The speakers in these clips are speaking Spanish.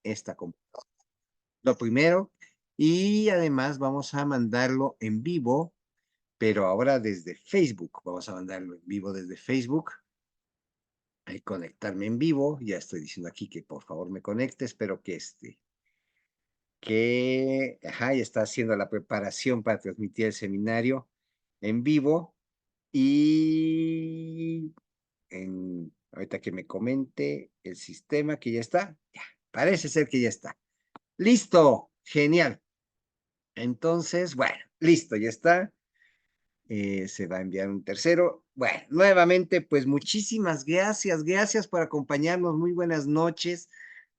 esta computadora. Lo primero, y además vamos a mandarlo en vivo, pero ahora desde Facebook. Vamos a mandarlo en vivo desde Facebook. Ahí conectarme en vivo. Ya estoy diciendo aquí que por favor me conecte. Espero que ajá, ya está haciendo la preparación para transmitir el seminario en vivo. Y ahorita que me comente el sistema que ya está, ya, parece ser que ya está. Listo, genial. Entonces, bueno, listo, ya está. Se va a enviar un tercero. Bueno, nuevamente, pues muchísimas gracias, gracias por acompañarnos. Muy buenas noches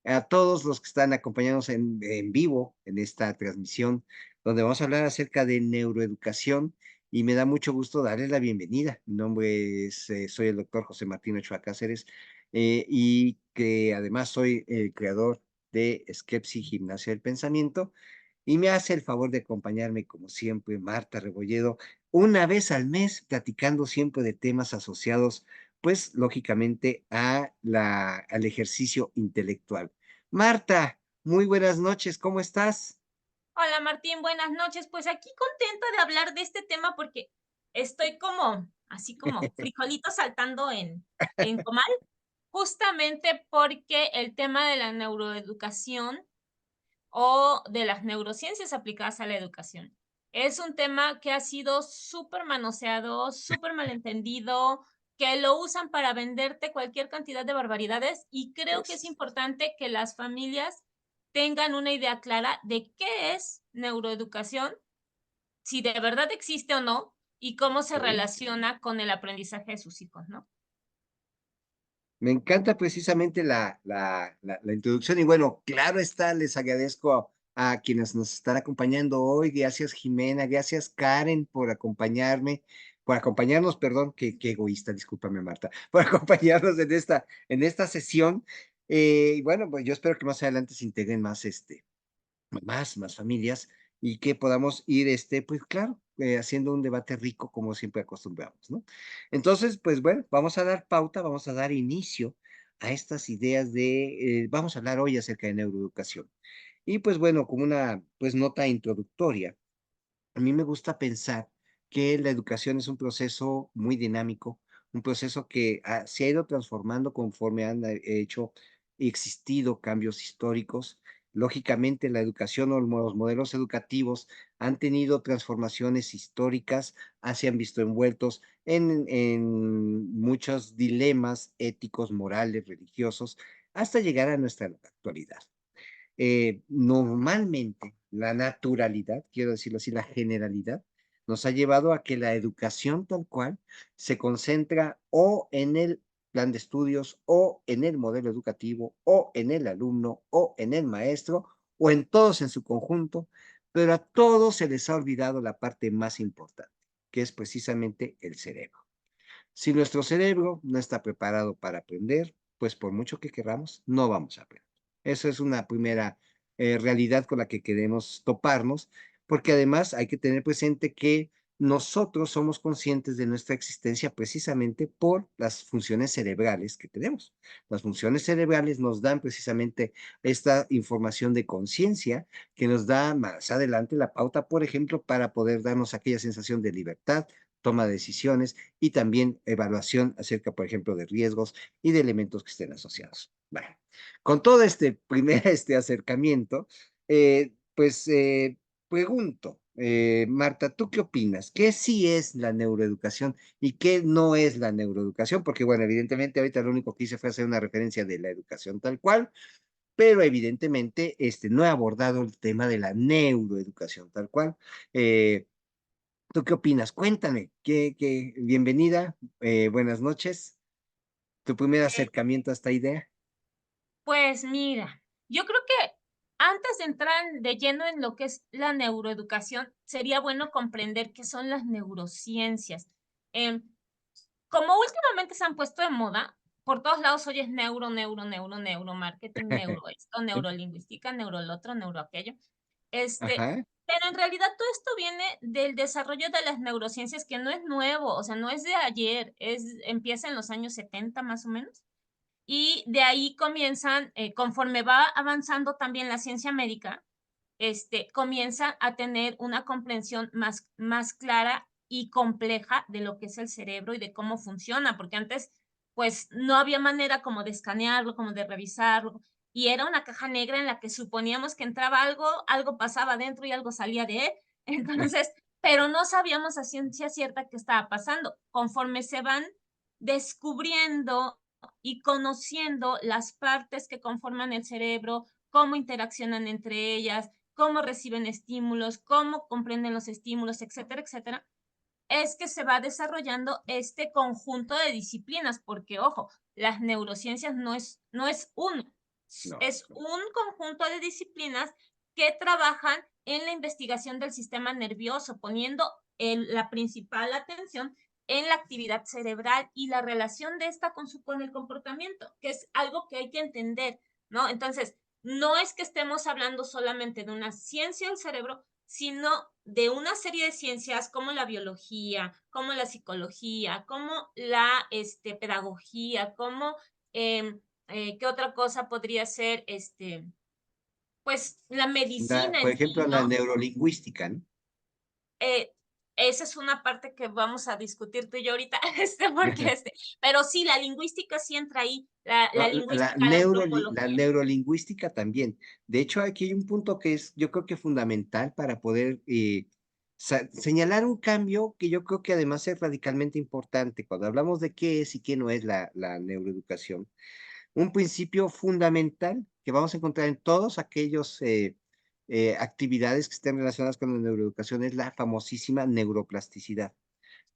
a todos los que están acompañándonos en vivo en esta transmisión, donde vamos a hablar acerca de neuroeducación y me da mucho gusto darles la bienvenida. Mi nombre es, soy el doctor José Martín Ochoa Cáceres y que además soy el creador de Skepsi Gimnasia del Pensamiento y me hace el favor de acompañarme, como siempre, Marta Rebolledo, una vez al mes, platicando siempre de temas asociados, pues, lógicamente, al ejercicio intelectual. Marta, muy buenas noches, ¿cómo estás? Hola Martín, buenas noches. Pues aquí contenta de hablar de este tema porque estoy como, así como frijolito saltando en comal, justamente porque el tema de la neuroeducación o de las neurociencias aplicadas a la educación es un tema que ha sido súper manoseado, súper malentendido, que lo usan para venderte cualquier cantidad de barbaridades y creo que es Es, importante que las familias tengan una idea clara de qué es neuroeducación, si de verdad existe o no, y cómo se ok. relaciona con el aprendizaje de sus hijos, ¿no? Me encanta precisamente la introducción y bueno, claro está, les agradezco a quienes nos están acompañando hoy. Gracias Jimena, gracias Karen por acompañarme, por acompañarnos, perdón, qué egoísta, discúlpame Marta, por acompañarnos en esta sesión. Y bueno, pues yo espero que más adelante se integren más más familias y que podamos ir, pues claro, haciendo un debate rico como siempre acostumbramos, ¿no? Entonces, pues bueno, vamos a dar pauta, vamos a dar inicio a estas ideas vamos a hablar hoy acerca de neuroeducación. Y pues bueno, como una pues nota introductoria, a mí me gusta pensar que la educación es un proceso muy dinámico, un proceso que se ha ido transformando conforme han hecho y existido cambios históricos. Lógicamente, la educación o los modelos educativos han tenido transformaciones históricas, se han visto envueltos en muchos dilemas éticos, morales, religiosos, hasta llegar a nuestra actualidad. Normalmente la naturalidad, quiero decirlo así, la generalidad, nos ha llevado a que la educación tal cual se concentra o en el plan de estudios, o en el modelo educativo, o en el alumno, o en el maestro, o en todos en su conjunto, pero a todos se les ha olvidado la parte más importante, que es precisamente el cerebro. Si nuestro cerebro no está preparado para aprender, pues por mucho que queramos, no vamos a aprender. Esa es una primera realidad con la que queremos toparnos, porque además hay que tener presente que nosotros somos conscientes de nuestra existencia precisamente por las funciones cerebrales que tenemos. Las funciones cerebrales nos dan precisamente esta información de conciencia que nos da más adelante la pauta, por ejemplo, para poder darnos aquella sensación de libertad, toma de decisiones y también evaluación acerca, por ejemplo, de riesgos y de elementos que estén asociados. Bueno, con todo este primer acercamiento, pues pregunto, Marta, ¿tú qué opinas? ¿Qué sí es la neuroeducación y qué no es la neuroeducación? Porque, bueno, evidentemente ahorita lo único que hice fue hacer una referencia de la educación tal cual, pero evidentemente no he abordado el tema de la neuroeducación tal cual. Eh, ¿Tú qué opinas? Cuéntame, bienvenida, buenas noches, tu primer acercamiento a esta idea. Pues mira, yo creo que antes de entrar de lleno en lo que es la neuroeducación, sería bueno comprender qué son las neurociencias. Em, Como últimamente se han puesto de moda, por todos lados oyes neuromarketing, neuro esto, neurolingüística, neuro lo otro, neuro aquello. Ajá, Pero en realidad todo esto viene del desarrollo de las neurociencias, que no es nuevo, o sea, no es de ayer, empieza en los años 70 más o menos. y de ahí comienzan, conforme va avanzando también la ciencia médica, comienza a tener una comprensión más clara y compleja de lo que es el cerebro y de cómo funciona, porque antes, pues, no había manera como de escanearlo, como de revisarlo, y era una caja negra en la que suponíamos que entraba algo, algo pasaba dentro y algo salía de él. Entonces, pero no sabíamos a ciencia cierta qué estaba pasando. Conforme se van descubriendo y conociendo las partes que conforman el cerebro, cómo interaccionan entre ellas, cómo reciben estímulos, cómo comprenden los estímulos, etcétera, etcétera, es que se va desarrollando este conjunto de disciplinas, porque ojo, las neurociencias no es uno, No, es un conjunto de disciplinas que trabajan en la investigación del sistema nervioso, poniendo la principal atención en la actividad cerebral y la relación de esta con el comportamiento, que es algo que hay que entender, ¿no? Entonces, no es que estemos hablando solamente de una ciencia del cerebro, sino de una serie de ciencias como la biología, como la psicología, como la pedagogía, como ¿qué otra cosa podría ser? Pues la medicina por en sí, ejemplo, la ¿no? neurolingüística, ¿no? Eh, esa es una parte que vamos a discutir tú y yo ahorita, porque pero sí, la lingüística sí entra ahí, la lingüística, la La antropología. neurolingüística también. De hecho, aquí hay un punto que es, yo creo que fundamental para poder señalar un cambio que yo creo que además es radicalmente importante cuando hablamos de qué es y qué no es la neuroeducación. Un principio fundamental que vamos a encontrar en todos aquellos actividades que estén relacionadas con la neuroeducación es la famosísima neuroplasticidad,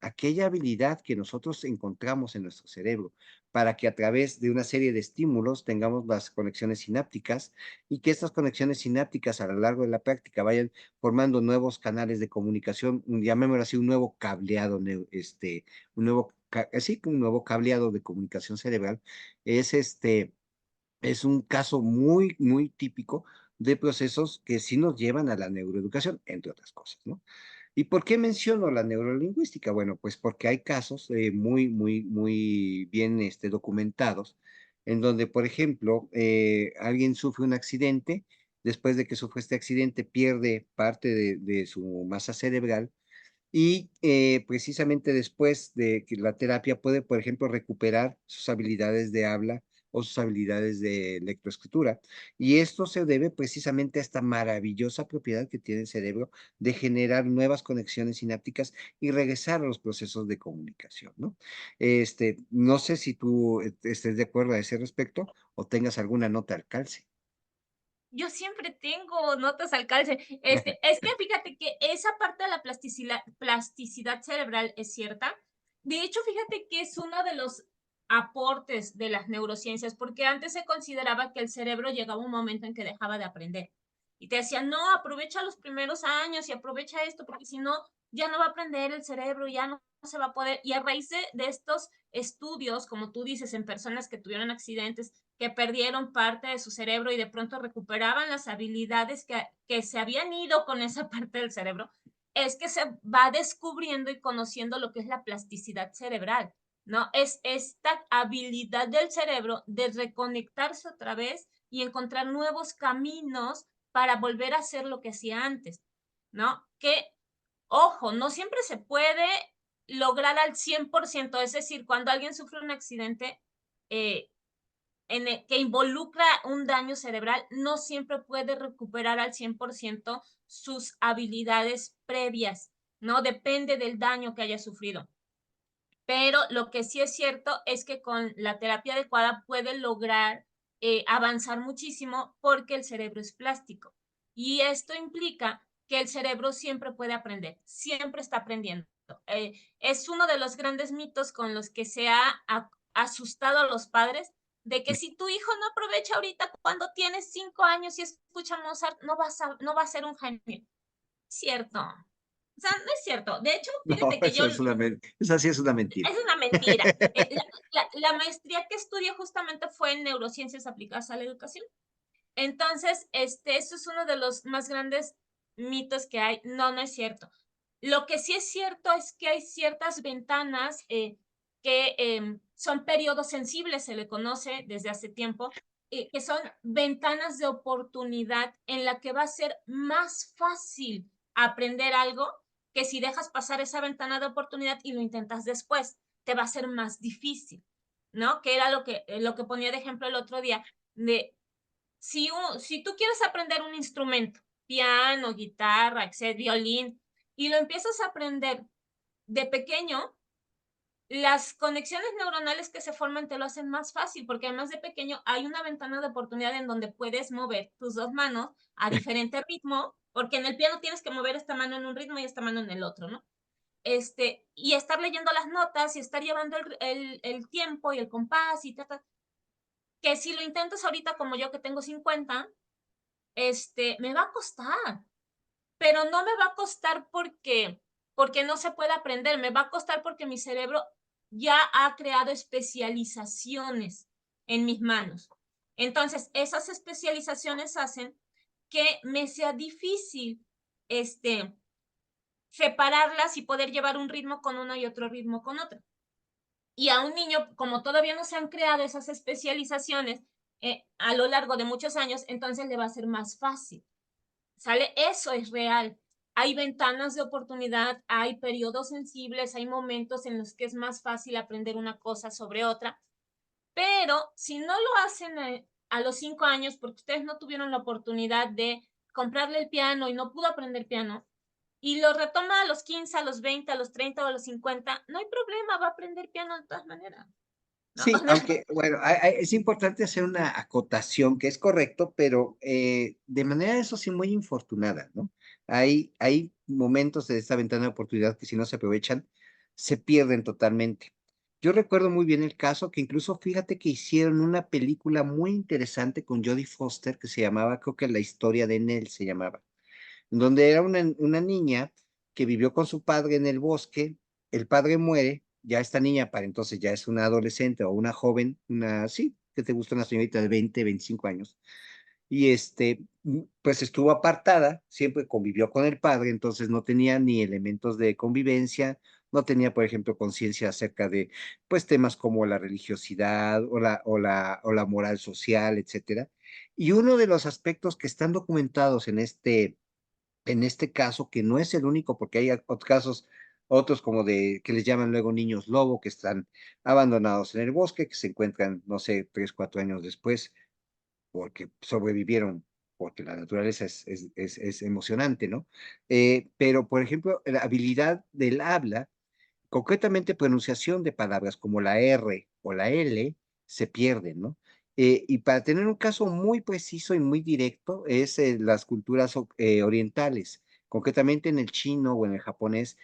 aquella habilidad que nosotros encontramos en nuestro cerebro para que a través de una serie de estímulos tengamos las conexiones sinápticas y que estas conexiones sinápticas a lo largo de la práctica vayan formando nuevos canales de comunicación, llamémoslo así, un nuevo cableado, un nuevo cableado de comunicación cerebral, es es un caso muy, muy típico de procesos que sí nos llevan a la neuroeducación, entre otras cosas, ¿no? ¿Y por qué menciono la neurolingüística? Bueno, pues porque hay casos muy, muy, muy bien documentados en donde, por ejemplo, alguien sufre un accidente, después de que sufre este accidente pierde parte de su masa cerebral y precisamente después de que la terapia puede, por ejemplo, recuperar sus habilidades de habla o sus habilidades de lectoescritura. Y esto se debe precisamente a esta maravillosa propiedad que tiene el cerebro de generar nuevas conexiones sinápticas y regresar a los procesos de comunicación, ¿no? No sé si tú estés de acuerdo a ese respecto o tengas alguna nota al calce. Yo siempre tengo notas al calce. Es que fíjate que esa parte de la plasticidad cerebral es cierta. De hecho, fíjate que es uno de los aportes de las neurociencias, porque antes se consideraba que el cerebro llegaba un momento en que dejaba de aprender. Y te decían, no, aprovecha los primeros años y aprovecha esto, porque si no, ya no va a aprender el cerebro, ya no se va a poder. Y a raíz de estos estudios, como tú dices, en personas que tuvieron accidentes, que perdieron parte de su cerebro y de pronto recuperaban las habilidades que se habían ido con esa parte del cerebro, es que se va descubriendo y conociendo lo que es la plasticidad cerebral, ¿no? Es esta habilidad del cerebro de reconectarse otra vez y encontrar nuevos caminos para volver a hacer lo que hacía antes, ¿no? Que, ojo, no siempre se puede lograr al 100%, es decir, cuando alguien sufre un accidente, eh, que involucra un daño cerebral, no siempre puede recuperar al 100% sus habilidades previas, ¿no? Depende del daño que haya sufrido. Pero lo que sí es cierto es que con la terapia adecuada puede lograr avanzar muchísimo porque el cerebro es plástico. Y esto implica que el cerebro siempre puede aprender, siempre está aprendiendo. Es uno de los grandes mitos con los que se ha asustado a los padres de que si tu hijo no aprovecha ahorita cuando tiene 5 años y escucha Mozart, no va a ser un genio. Cierto. O sea, no es cierto. De hecho, No, fíjate que yo esa sí es una mentira. es una mentira. La maestría que estudié justamente fue en neurociencias aplicadas a la educación. Entonces, eso es uno de los más grandes mitos que hay. No, no es cierto. Lo que sí es cierto es que hay ciertas ventanas que son periodos sensibles, se le conoce desde hace tiempo, que son ventanas de oportunidad en la que va a ser más fácil aprender algo que si dejas pasar esa ventana de oportunidad y lo intentas después, te va a ser más difícil, ¿no? Que era lo que ponía de ejemplo el otro día, de si tú quieres aprender un instrumento, piano, guitarra, etcétera, violín, y lo empiezas a aprender de pequeño, las conexiones neuronales que se forman te lo hacen más fácil, porque además de pequeño hay una ventana de oportunidad en donde puedes mover tus dos manos a diferente ritmo, porque en el piano tienes que mover esta mano en un ritmo y esta mano en el otro, ¿no? Y estar leyendo las notas y estar llevando el tiempo y el compás y que si lo intentas ahorita como yo que tengo 50, me va a costar, pero no me va a costar porque no se puede aprender, me va a costar porque mi cerebro ya ha creado especializaciones en mis manos. Entonces, esas especializaciones hacen que me sea difícil, separarlas y poder llevar un ritmo con uno y otro ritmo con otro. Y a un niño, como todavía no se han creado esas especializaciones a lo largo de muchos años, entonces le va a ser más fácil. ¿Sale? Eso es real. Hay ventanas de oportunidad, hay periodos sensibles, hay momentos en los que es más fácil aprender una cosa sobre otra, pero si no lo hacen a los 5 años, porque ustedes no tuvieron la oportunidad de comprarle el piano y no pudo aprender piano, y lo retoma a los 15, a los 20, a los 30 o a los 50, no hay problema, va a aprender piano de todas maneras, ¿no? Sí, aunque, bueno, es importante hacer una acotación que es correcto, pero de manera, eso sí, muy infortunada, ¿no? Hay momentos de esta ventana de oportunidad que si no se aprovechan, se pierden totalmente. Yo recuerdo muy bien el caso que incluso fíjate que hicieron una película muy interesante con Jodie Foster que se llamaba, creo que La historia de Nell se llamaba, donde era una niña que vivió con su padre en el bosque, el padre muere, ya esta niña para entonces ya es una adolescente o una joven, sí, que te gusta una señorita de 20, 25 años, y pues estuvo apartada, siempre convivió con el padre, entonces no tenía ni elementos de convivencia, no tenía, por ejemplo, conciencia acerca de, pues, temas como la religiosidad o la moral social, etcétera. Y uno de los aspectos que están documentados en este caso, que no es el único, porque hay otros casos, otros como que les llaman luego niños lobo, que están abandonados en el bosque, que se encuentran, no sé, 3, 4 años después, porque sobrevivieron, porque la naturaleza es emocionante, ¿no? Pero, por ejemplo, la habilidad del habla, concretamente pronunciación de palabras como la R o la L se pierden, ¿no? Y para tener un caso muy preciso y muy directo es las culturas orientales, concretamente en el chino o en el japonés,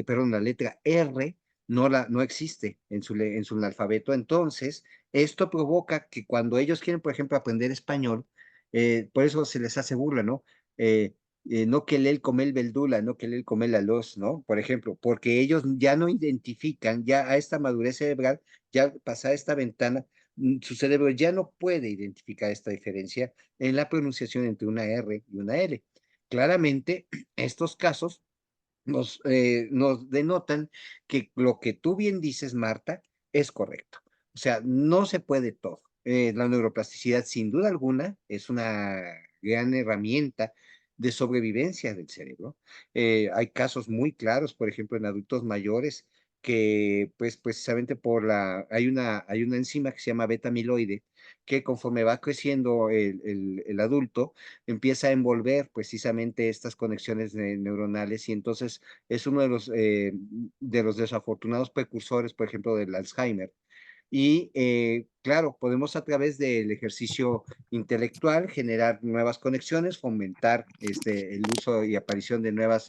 perdón, la letra R no existe en su alfabeto. Entonces, esto provoca que cuando ellos quieren, por ejemplo, aprender español, por eso se les hace burla, ¿no? Eh, no que el comel beldula, no que el comel la los, ¿no? Por ejemplo, porque ellos ya no identifican, ya a esta madurez cerebral, ya pasada esta ventana, su cerebro ya no puede identificar esta diferencia en la pronunciación entre una R y una L. Claramente, estos casos nos denotan que lo que tú bien dices, Marta, es correcto. O sea, no se puede todo. La neuroplasticidad, sin duda alguna, es una gran herramienta de sobrevivencia del cerebro. Hay casos muy claros, por ejemplo, en adultos mayores, que pues precisamente hay una enzima que se llama beta amiloide, que conforme va creciendo el adulto, empieza a envolver precisamente estas conexiones neuronales y entonces es uno de los desafortunados precursores, por ejemplo, del Alzheimer. Y claro, podemos a través del ejercicio intelectual generar nuevas conexiones, fomentar el uso y aparición de nuevas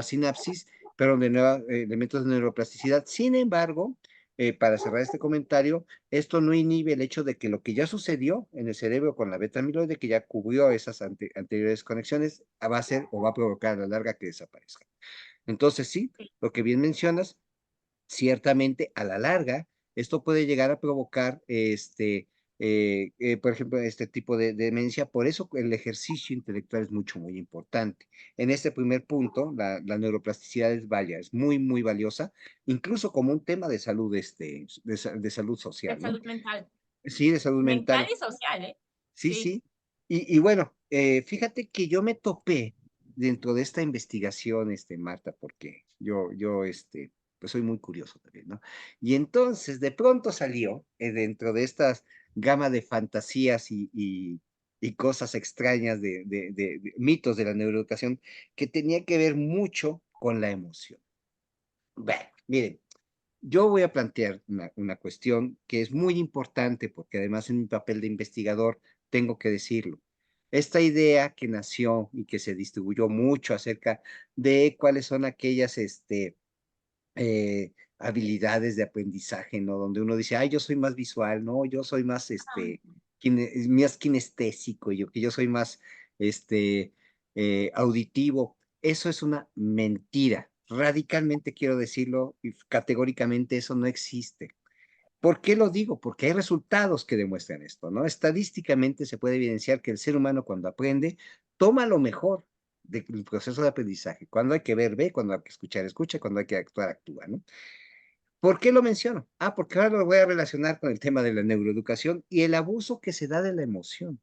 sinapsis, pero de nuevos elementos de neuroplasticidad. Sin embargo, para cerrar este comentario, esto no inhibe el hecho de que lo que ya sucedió en el cerebro con la beta amiloide, que ya cubrió esas anteriores conexiones, va a ser o va a provocar a la larga que desaparezca. Entonces, sí, lo que bien mencionas, ciertamente a la larga, esto puede llegar a provocar por ejemplo, este tipo de demencia. Por eso el ejercicio intelectual es mucho, muy importante. En este primer punto, la neuroplasticidad es, vaya, es muy, muy valiosa, incluso como un tema de salud, de salud de social, ¿no? salud mental. Sí, de salud Mental mental. y social, ¿eh? Sí, Sí. sí. Y bueno, fíjate que yo me topé dentro de esta investigación, Marta, porque pues soy muy curioso también, ¿no? Y entonces de pronto salió dentro de estas gama de fantasías y cosas extrañas de mitos de la neuroeducación que tenía que ver mucho con la emoción. Bueno, miren, yo voy a plantear una cuestión que es muy importante porque además en mi papel de investigador tengo que decirlo. Esta idea que nació y que se distribuyó mucho acerca de cuáles son aquellas habilidades de aprendizaje, ¿no? Donde uno dice, ay, yo soy más visual, ¿no? Yo soy más, Ah, más kinestésico, que yo soy más, este, auditivo. Eso es una mentira. Radicalmente quiero decirlo y categóricamente eso no existe. ¿Por qué lo digo? Porque hay resultados que demuestran esto, ¿no? Estadísticamente se puede evidenciar que el ser humano cuando aprende toma lo mejor del proceso de aprendizaje. Cuando hay que ver, ve, cuando hay que escuchar, escucha, cuando hay que actuar, actúa, ¿no? ¿Por qué lo menciono? Ah, porque ahora lo voy a relacionar con el tema de la neuroeducación y el abuso que se da de la emoción.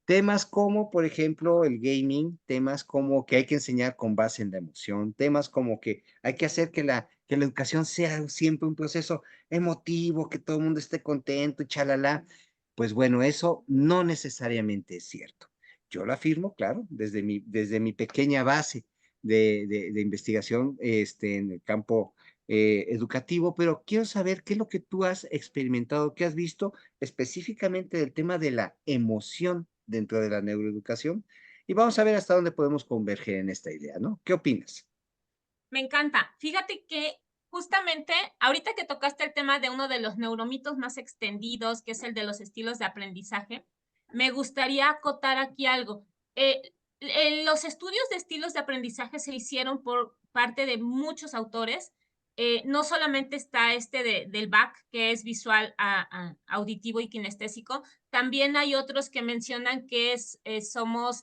Temas como, por ejemplo, el gaming, temas como que hay que enseñar con base en la emoción, temas como que hay que hacer que la educación sea siempre un proceso emotivo, que todo el mundo esté contento, chalala. Pues bueno, eso no necesariamente es cierto. Yo lo afirmo, claro, desde mi pequeña base de investigación en el campo educativo, pero quiero saber qué es lo que tú has experimentado, qué has visto específicamente del tema de la emoción dentro de la neuroeducación y vamos a ver hasta dónde podemos converger en esta idea, ¿no? ¿Qué opinas? me encanta. Fíjate que justamente ahorita que tocaste el tema de uno de los neuromitos más extendidos, que es el de los estilos de aprendizaje, me gustaría acotar aquí algo. Los estudios de estilos de aprendizaje se hicieron por parte de muchos autores. No solamente está del BAC, que es visual, auditivo y kinestésico, también hay otros que mencionan que somos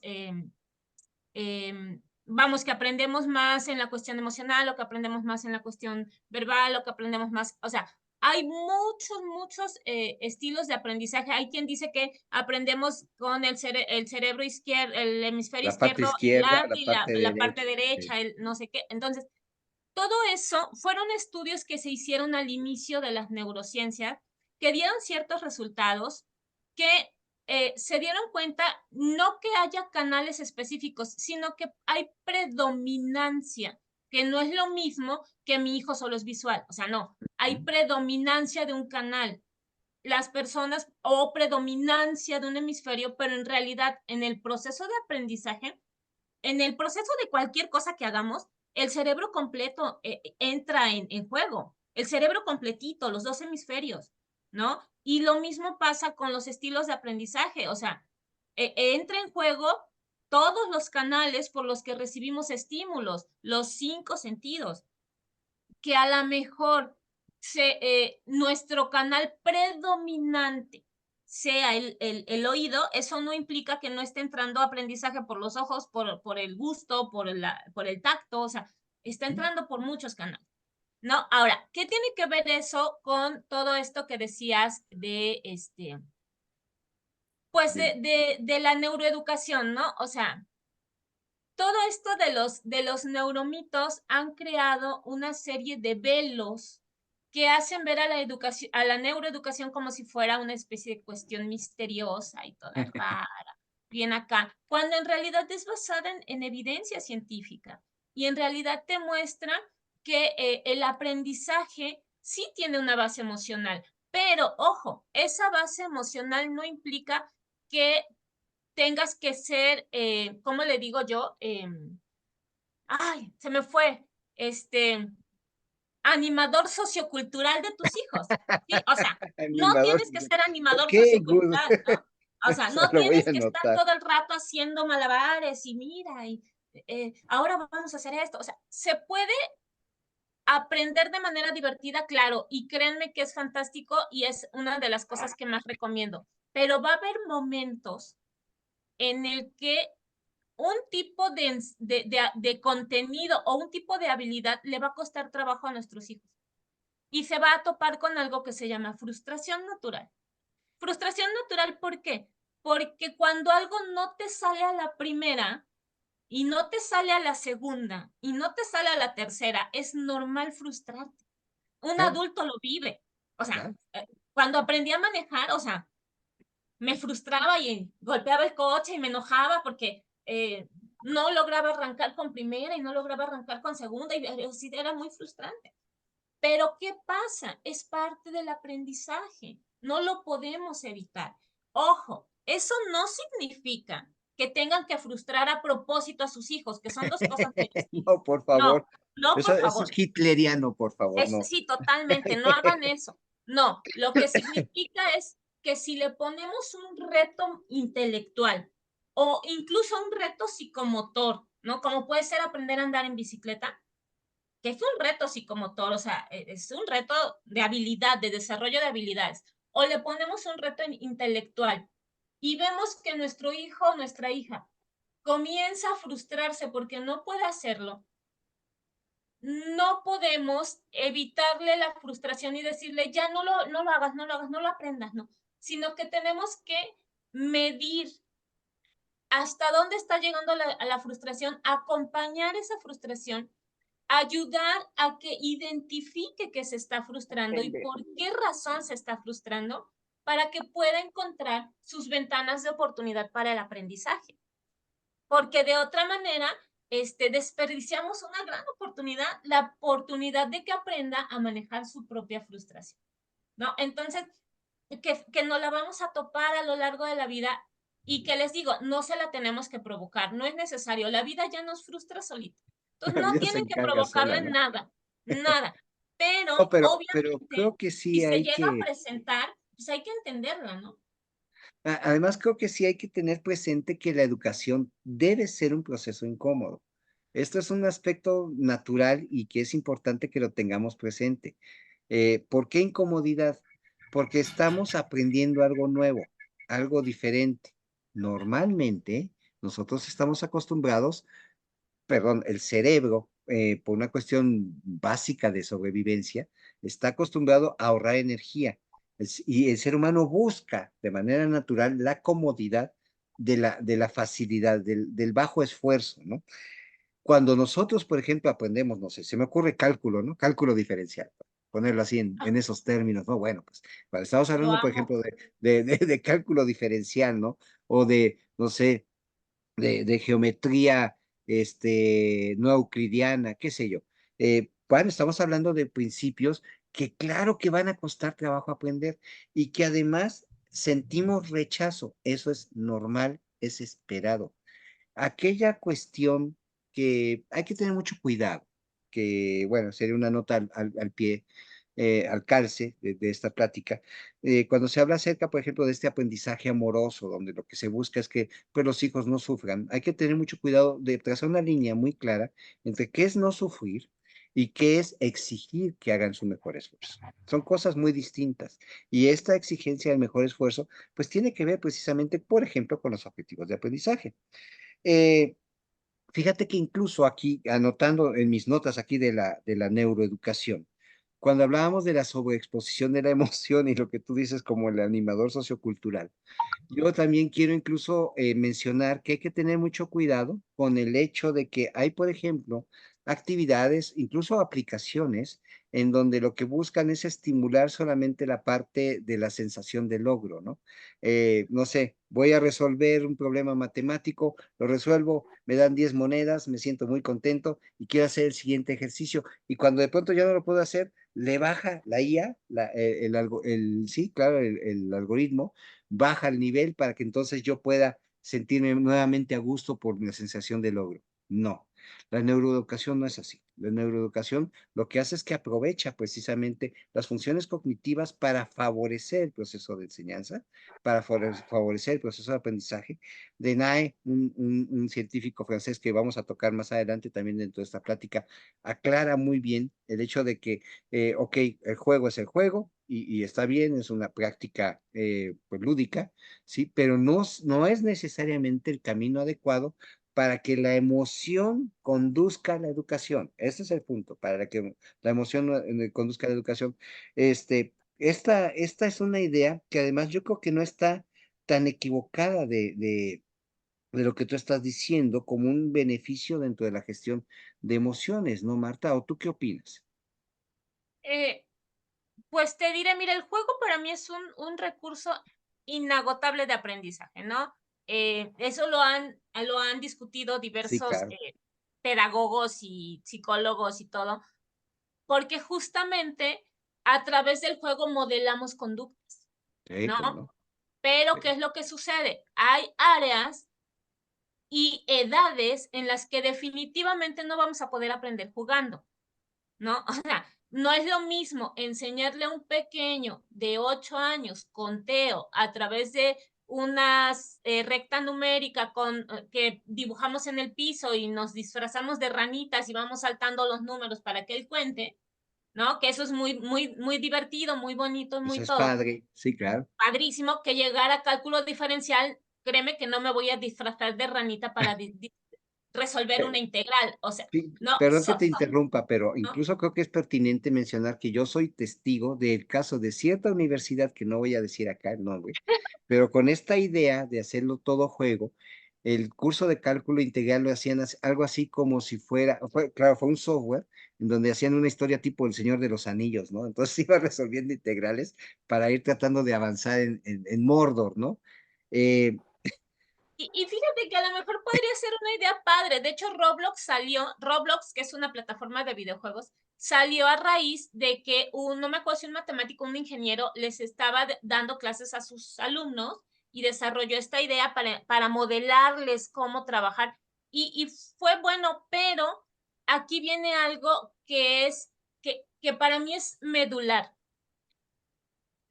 vamos, que aprendemos más en la cuestión emocional, o que aprendemos más en la cuestión verbal, o que aprendemos más, o sea, hay muchos estilos de aprendizaje. Hay quien dice que aprendemos con el cerebro izquierdo, el hemisferio La parte izquierdo, el izquierda, lado la y parte la parte derecha. Sí. derecha, el no sé qué. Entonces, todo eso fueron estudios que se hicieron al inicio de las neurociencias, que dieron ciertos resultados, que se dieron cuenta no que haya canales específicos, sino que hay predominancia, que no es lo mismo que mi hijo solo es visual, o sea, no, hay predominancia de un canal, las personas o predominancia de un hemisferio, pero en realidad en el proceso de aprendizaje, en el proceso de cualquier cosa que hagamos, el cerebro completo entra en juego, el cerebro completito, los dos hemisferios, ¿no? Y lo mismo pasa con los estilos de aprendizaje, o sea, entra en juego todos los canales por los que recibimos estímulos, los 5 sentidos, que a lo mejor nuestro canal predominante sea oído, eso no implica que no esté entrando aprendizaje por los ojos, por el gusto, por el tacto, o sea, está entrando por muchos canales, ¿no? Ahora, ¿qué tiene que ver eso con todo esto que decías pues Dime. de la neuroeducación, ¿no? O sea, todo esto de los neuromitos han creado una serie de velos que hacen ver a la educación, a la neuroeducación como si fuera una especie de cuestión misteriosa y toda rara, bien acá, cuando en realidad es basada en evidencia científica y en realidad te muestra que el aprendizaje sí tiene una base emocional, pero ojo, esa base emocional no implica que tengas que ser, ¿cómo le digo yo? Ay, se me fue, animador sociocultural de tus hijos, ¿sí? O sea, no Animador. tienes que ser Ok, animador good. sociocultural, ¿no? O sea, Eso no lo voy tienes a que estar anotar. todo el rato haciendo malabares y mira, y ahora vamos a hacer esto. O sea, se puede Aprender de manera divertida, claro, y créanme que es fantástico y es una de las cosas que más recomiendo, pero va a haber momentos en el que un tipo de contenido o un tipo de habilidad le va a costar trabajo a nuestros hijos y se va a topar con algo que se llama frustración natural. Frustración natural, ¿por qué? Porque cuando algo no te sale a la primera y no te sale a la segunda y no te sale a la tercera, es normal frustrarte. Un Claro, adulto lo vive. O sea, claro. cuando aprendí a manejar, o sea, me frustraba y golpeaba el coche y me enojaba porque no lograba arrancar con primera y no lograba arrancar con segunda y así era muy frustrante. Pero ¿qué pasa? Es parte del aprendizaje. No lo podemos evitar. Ojo, eso no significa que tengan que frustrar a propósito a sus hijos, que son dos cosas muy distintas. No, por No, favor. no, por Eso es favor. hitleriano, por favor, no. Sí, totalmente, no hagan eso. No, lo que significa es que si le ponemos un reto intelectual o incluso un reto psicomotor, ¿no? Como puede ser aprender a andar en bicicleta, que es un reto psicomotor, o sea, es un reto de habilidad, de desarrollo de habilidades, o le ponemos un reto intelectual y vemos que nuestro hijo o nuestra hija comienza a frustrarse porque no puede hacerlo, no podemos evitarle la frustración y decirle, ya no lo hagas, no lo hagas, no lo aprendas, no, sino que tenemos que medir hasta dónde está llegando a la frustración, acompañar esa frustración, ayudar a que identifique que se está frustrando y por qué razón se está frustrando para que pueda encontrar sus ventanas de oportunidad para el aprendizaje. Porque de otra manera, desperdiciamos una gran oportunidad, la oportunidad de que aprenda a manejar su propia frustración, ¿no? Entonces, que nos la vamos a topar a lo largo de la vida y que les digo, no se la tenemos que provocar, no es necesario, la vida ya nos frustra solita. Entonces, La no vida se tienen que encarga sola, provocarle ¿no? nada, nada. Pero No, pero obviamente, creo que si sí se hay llega a que, presentar, pues hay que entenderla, ¿no? además creo que sí hay que tener presente que la educación debe ser un proceso incómodo. Esto es un aspecto natural y que es importante que lo tengamos presente. ¿Por qué incomodidad? Porque estamos aprendiendo algo nuevo, algo diferente. Normalmente, nosotros estamos acostumbrados, perdón, el cerebro, por una cuestión básica de sobrevivencia, está acostumbrado a ahorrar energía. Y el ser humano busca de manera natural la comodidad de la facilidad, del bajo esfuerzo, ¿no? Cuando nosotros, por ejemplo, aprendemos, no sé, se me ocurre cálculo, ¿no? Cálculo diferencial, ponerlo así en esos términos, ¿no? Bueno, pues cuando estamos Lo hablando, por amo. ejemplo, de cálculo diferencial, ¿no? O de, no sé, de geometría no euclidiana, qué sé yo. Bueno, estamos hablando de principios que claro que van a costar trabajo aprender y que además sentimos rechazo. Eso es normal, es esperado. Aquella cuestión que hay que tener mucho cuidado, que bueno, sería una nota al pie, al calce de esta plática. Cuando se habla acerca, por ejemplo, de este aprendizaje amoroso, donde lo que se busca es que pues, los hijos no sufran, hay que tener mucho cuidado de trazar una línea muy clara entre qué es no sufrir y qué es exigir que hagan su mejor esfuerzo. Son cosas muy distintas. Y esta exigencia del mejor esfuerzo, pues tiene que ver precisamente, por ejemplo, con los objetivos de aprendizaje. Eh, Fíjate que incluso aquí, anotando en mis notas aquí de la neuroeducación, cuando hablábamos de la sobreexposición de la emoción y lo que tú dices como el animador sociocultural, yo también quiero incluso mencionar que hay que tener mucho cuidado con el hecho de que hay, por ejemplo, actividades, incluso aplicaciones, en donde lo que buscan es estimular solamente la parte de la sensación de logro, ¿no? No sé, voy a resolver un problema matemático, lo resuelvo, me dan 10 monedas, me siento muy contento y quiero hacer el siguiente ejercicio. Y cuando de pronto ya no lo puedo hacer, le baja la IA, sí, claro, el algoritmo baja el nivel para que entonces yo pueda sentirme nuevamente a gusto por la sensación de logro. No. La neuroeducación no es así. La neuroeducación lo que hace es que aprovecha precisamente las funciones cognitivas para favorecer el proceso de enseñanza, para favorecer el proceso de aprendizaje. Denae, un científico francés que vamos a tocar más adelante también dentro de esta plática, aclara muy bien el hecho de que, ok, el juego es el juego y está bien, es una práctica pues, lúdica, ¿sí? Pero no es necesariamente el camino adecuado para que la emoción conduzca a la educación. Ese es el punto, para que la emoción conduzca a la educación. Esta es una idea que además yo creo que no está tan equivocada de lo que tú estás diciendo como un beneficio dentro de la gestión de emociones, ¿no, Marta? ¿O tú qué opinas? Eh, pues te diré, mira, el juego para mí es un recurso inagotable de aprendizaje, ¿no? Eso lo han discutido Sí, diversos claro. pedagogos y psicólogos y todo, porque justamente a través del juego modelamos conductas, Sí, ¿no? cómo no. Pero, ¿qué Sí. es lo que sucede? Hay áreas y edades en las que definitivamente no vamos a poder aprender jugando, ¿no? O sea, no es lo mismo enseñarle a un pequeño de 8 años conteo a través de unas recta numérica que dibujamos en el piso y nos disfrazamos de ranitas y vamos saltando los números para que él cuente, ¿no? Que eso es muy divertido, muy bonito, Eso muy es todo. padre, sí, claro. Padrísimo que llegar a cálculo diferencial, créeme que no me voy a disfrazar de ranita para resolver una integral. O sea, Sí, no, perdón que te interrumpa, pero ¿no? incluso creo que es pertinente mencionar que yo soy testigo del caso de cierta universidad, que no voy a decir acá el nombre, pero con esta idea de hacerlo todo juego, el curso de cálculo integral lo hacían algo así como si fuera, claro, fue un software en donde hacían una historia tipo El Señor de los Anillos, ¿no? Entonces iba resolviendo integrales para ir tratando de avanzar en Mordor, ¿no? Eh, Y fíjate que a lo mejor podría ser una idea padre. De hecho, Roblox, que es una plataforma de videojuegos, salió a raíz de que no me acuerdo si un matemático, un ingeniero, les estaba dando clases a sus alumnos y desarrolló esta idea para modelarles cómo trabajar. Y fue bueno, pero aquí viene algo que para mí es medular.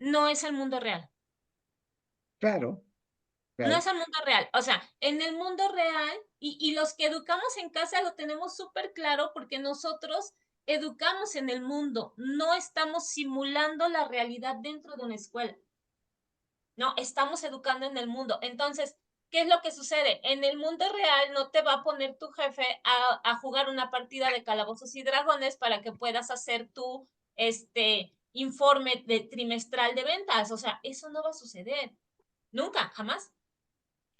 No es el mundo real. claro, No claro. es el mundo real. O sea, en el mundo real, y los que educamos en casa lo tenemos súper claro porque nosotros educamos en el mundo, no estamos simulando la realidad dentro de una escuela, no, estamos educando en el mundo. Entonces, ¿qué es lo que sucede? En el mundo real no te va a poner tu jefe a jugar una partida de calabozos y dragones para que puedas hacer tu informe de trimestral de ventas. O sea, eso no va a suceder. Nunca, jamás.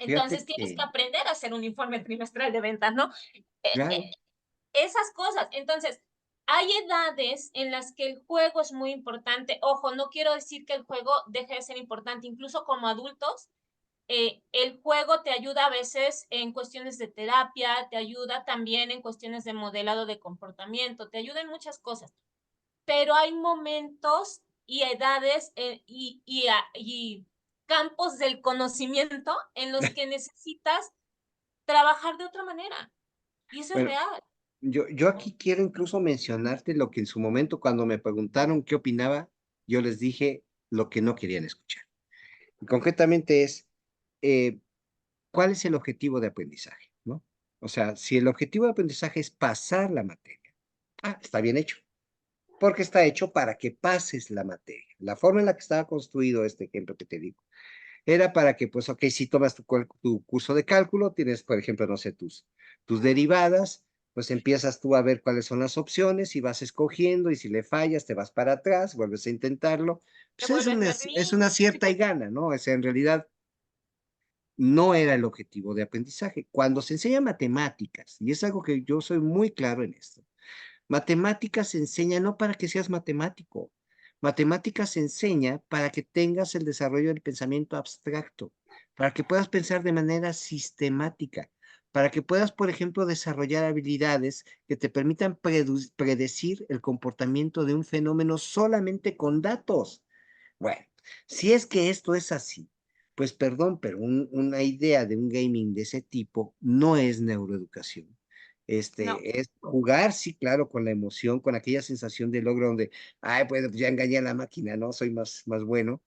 Fíjate Entonces tienes que que, aprender a hacer un informe trimestral de ventas, ¿no? claro, Esas cosas. Entonces, hay edades en las que el juego es muy importante. Ojo, no quiero decir que el juego deje de ser importante, incluso como adultos. El juego te ayuda a veces en cuestiones de terapia, te ayuda también en cuestiones de modelado de comportamiento, te ayuda en muchas cosas, pero hay momentos y edades y campos del conocimiento en los que necesitas trabajar de otra manera. Y eso es bueno, real, yo ¿no? aquí quiero incluso mencionarte lo que en su momento, cuando me preguntaron qué opinaba, yo les dije lo que no querían escuchar. Y concretamente es, eh, ¿cuál es el objetivo de aprendizaje? ¿No? O sea, si el objetivo de aprendizaje es pasar la materia, está bien hecho, porque está hecho para que pases la materia. La forma en la que estaba construido este ejemplo que te digo era para que, pues, ok, si tomas tu curso de cálculo, tienes, por ejemplo, no sé, tus derivadas, pues empiezas tú a ver cuáles son las opciones y vas escogiendo y si le fallas te vas para atrás, vuelves a intentarlo. Te Pues vuelves a es reír. una cierta y gana, ¿no? O sea, en realidad no era el objetivo de aprendizaje. Cuando se enseña matemáticas, y es algo que yo soy muy claro en esto, matemáticas se enseña no para que seas matemático. Matemáticas se enseña para que tengas el desarrollo del pensamiento abstracto, para que puedas pensar de manera sistemática, para que puedas, por ejemplo, desarrollar habilidades que te permitan predecir el comportamiento de un fenómeno solamente con datos. Bueno, si es que esto es así, pues perdón, pero una idea de un gaming de ese tipo no es neuroeducación. No, Es jugar, sí, claro, con la emoción, con aquella sensación de logro donde, ay, pues ya engañé a la máquina, ¿no? Soy más bueno.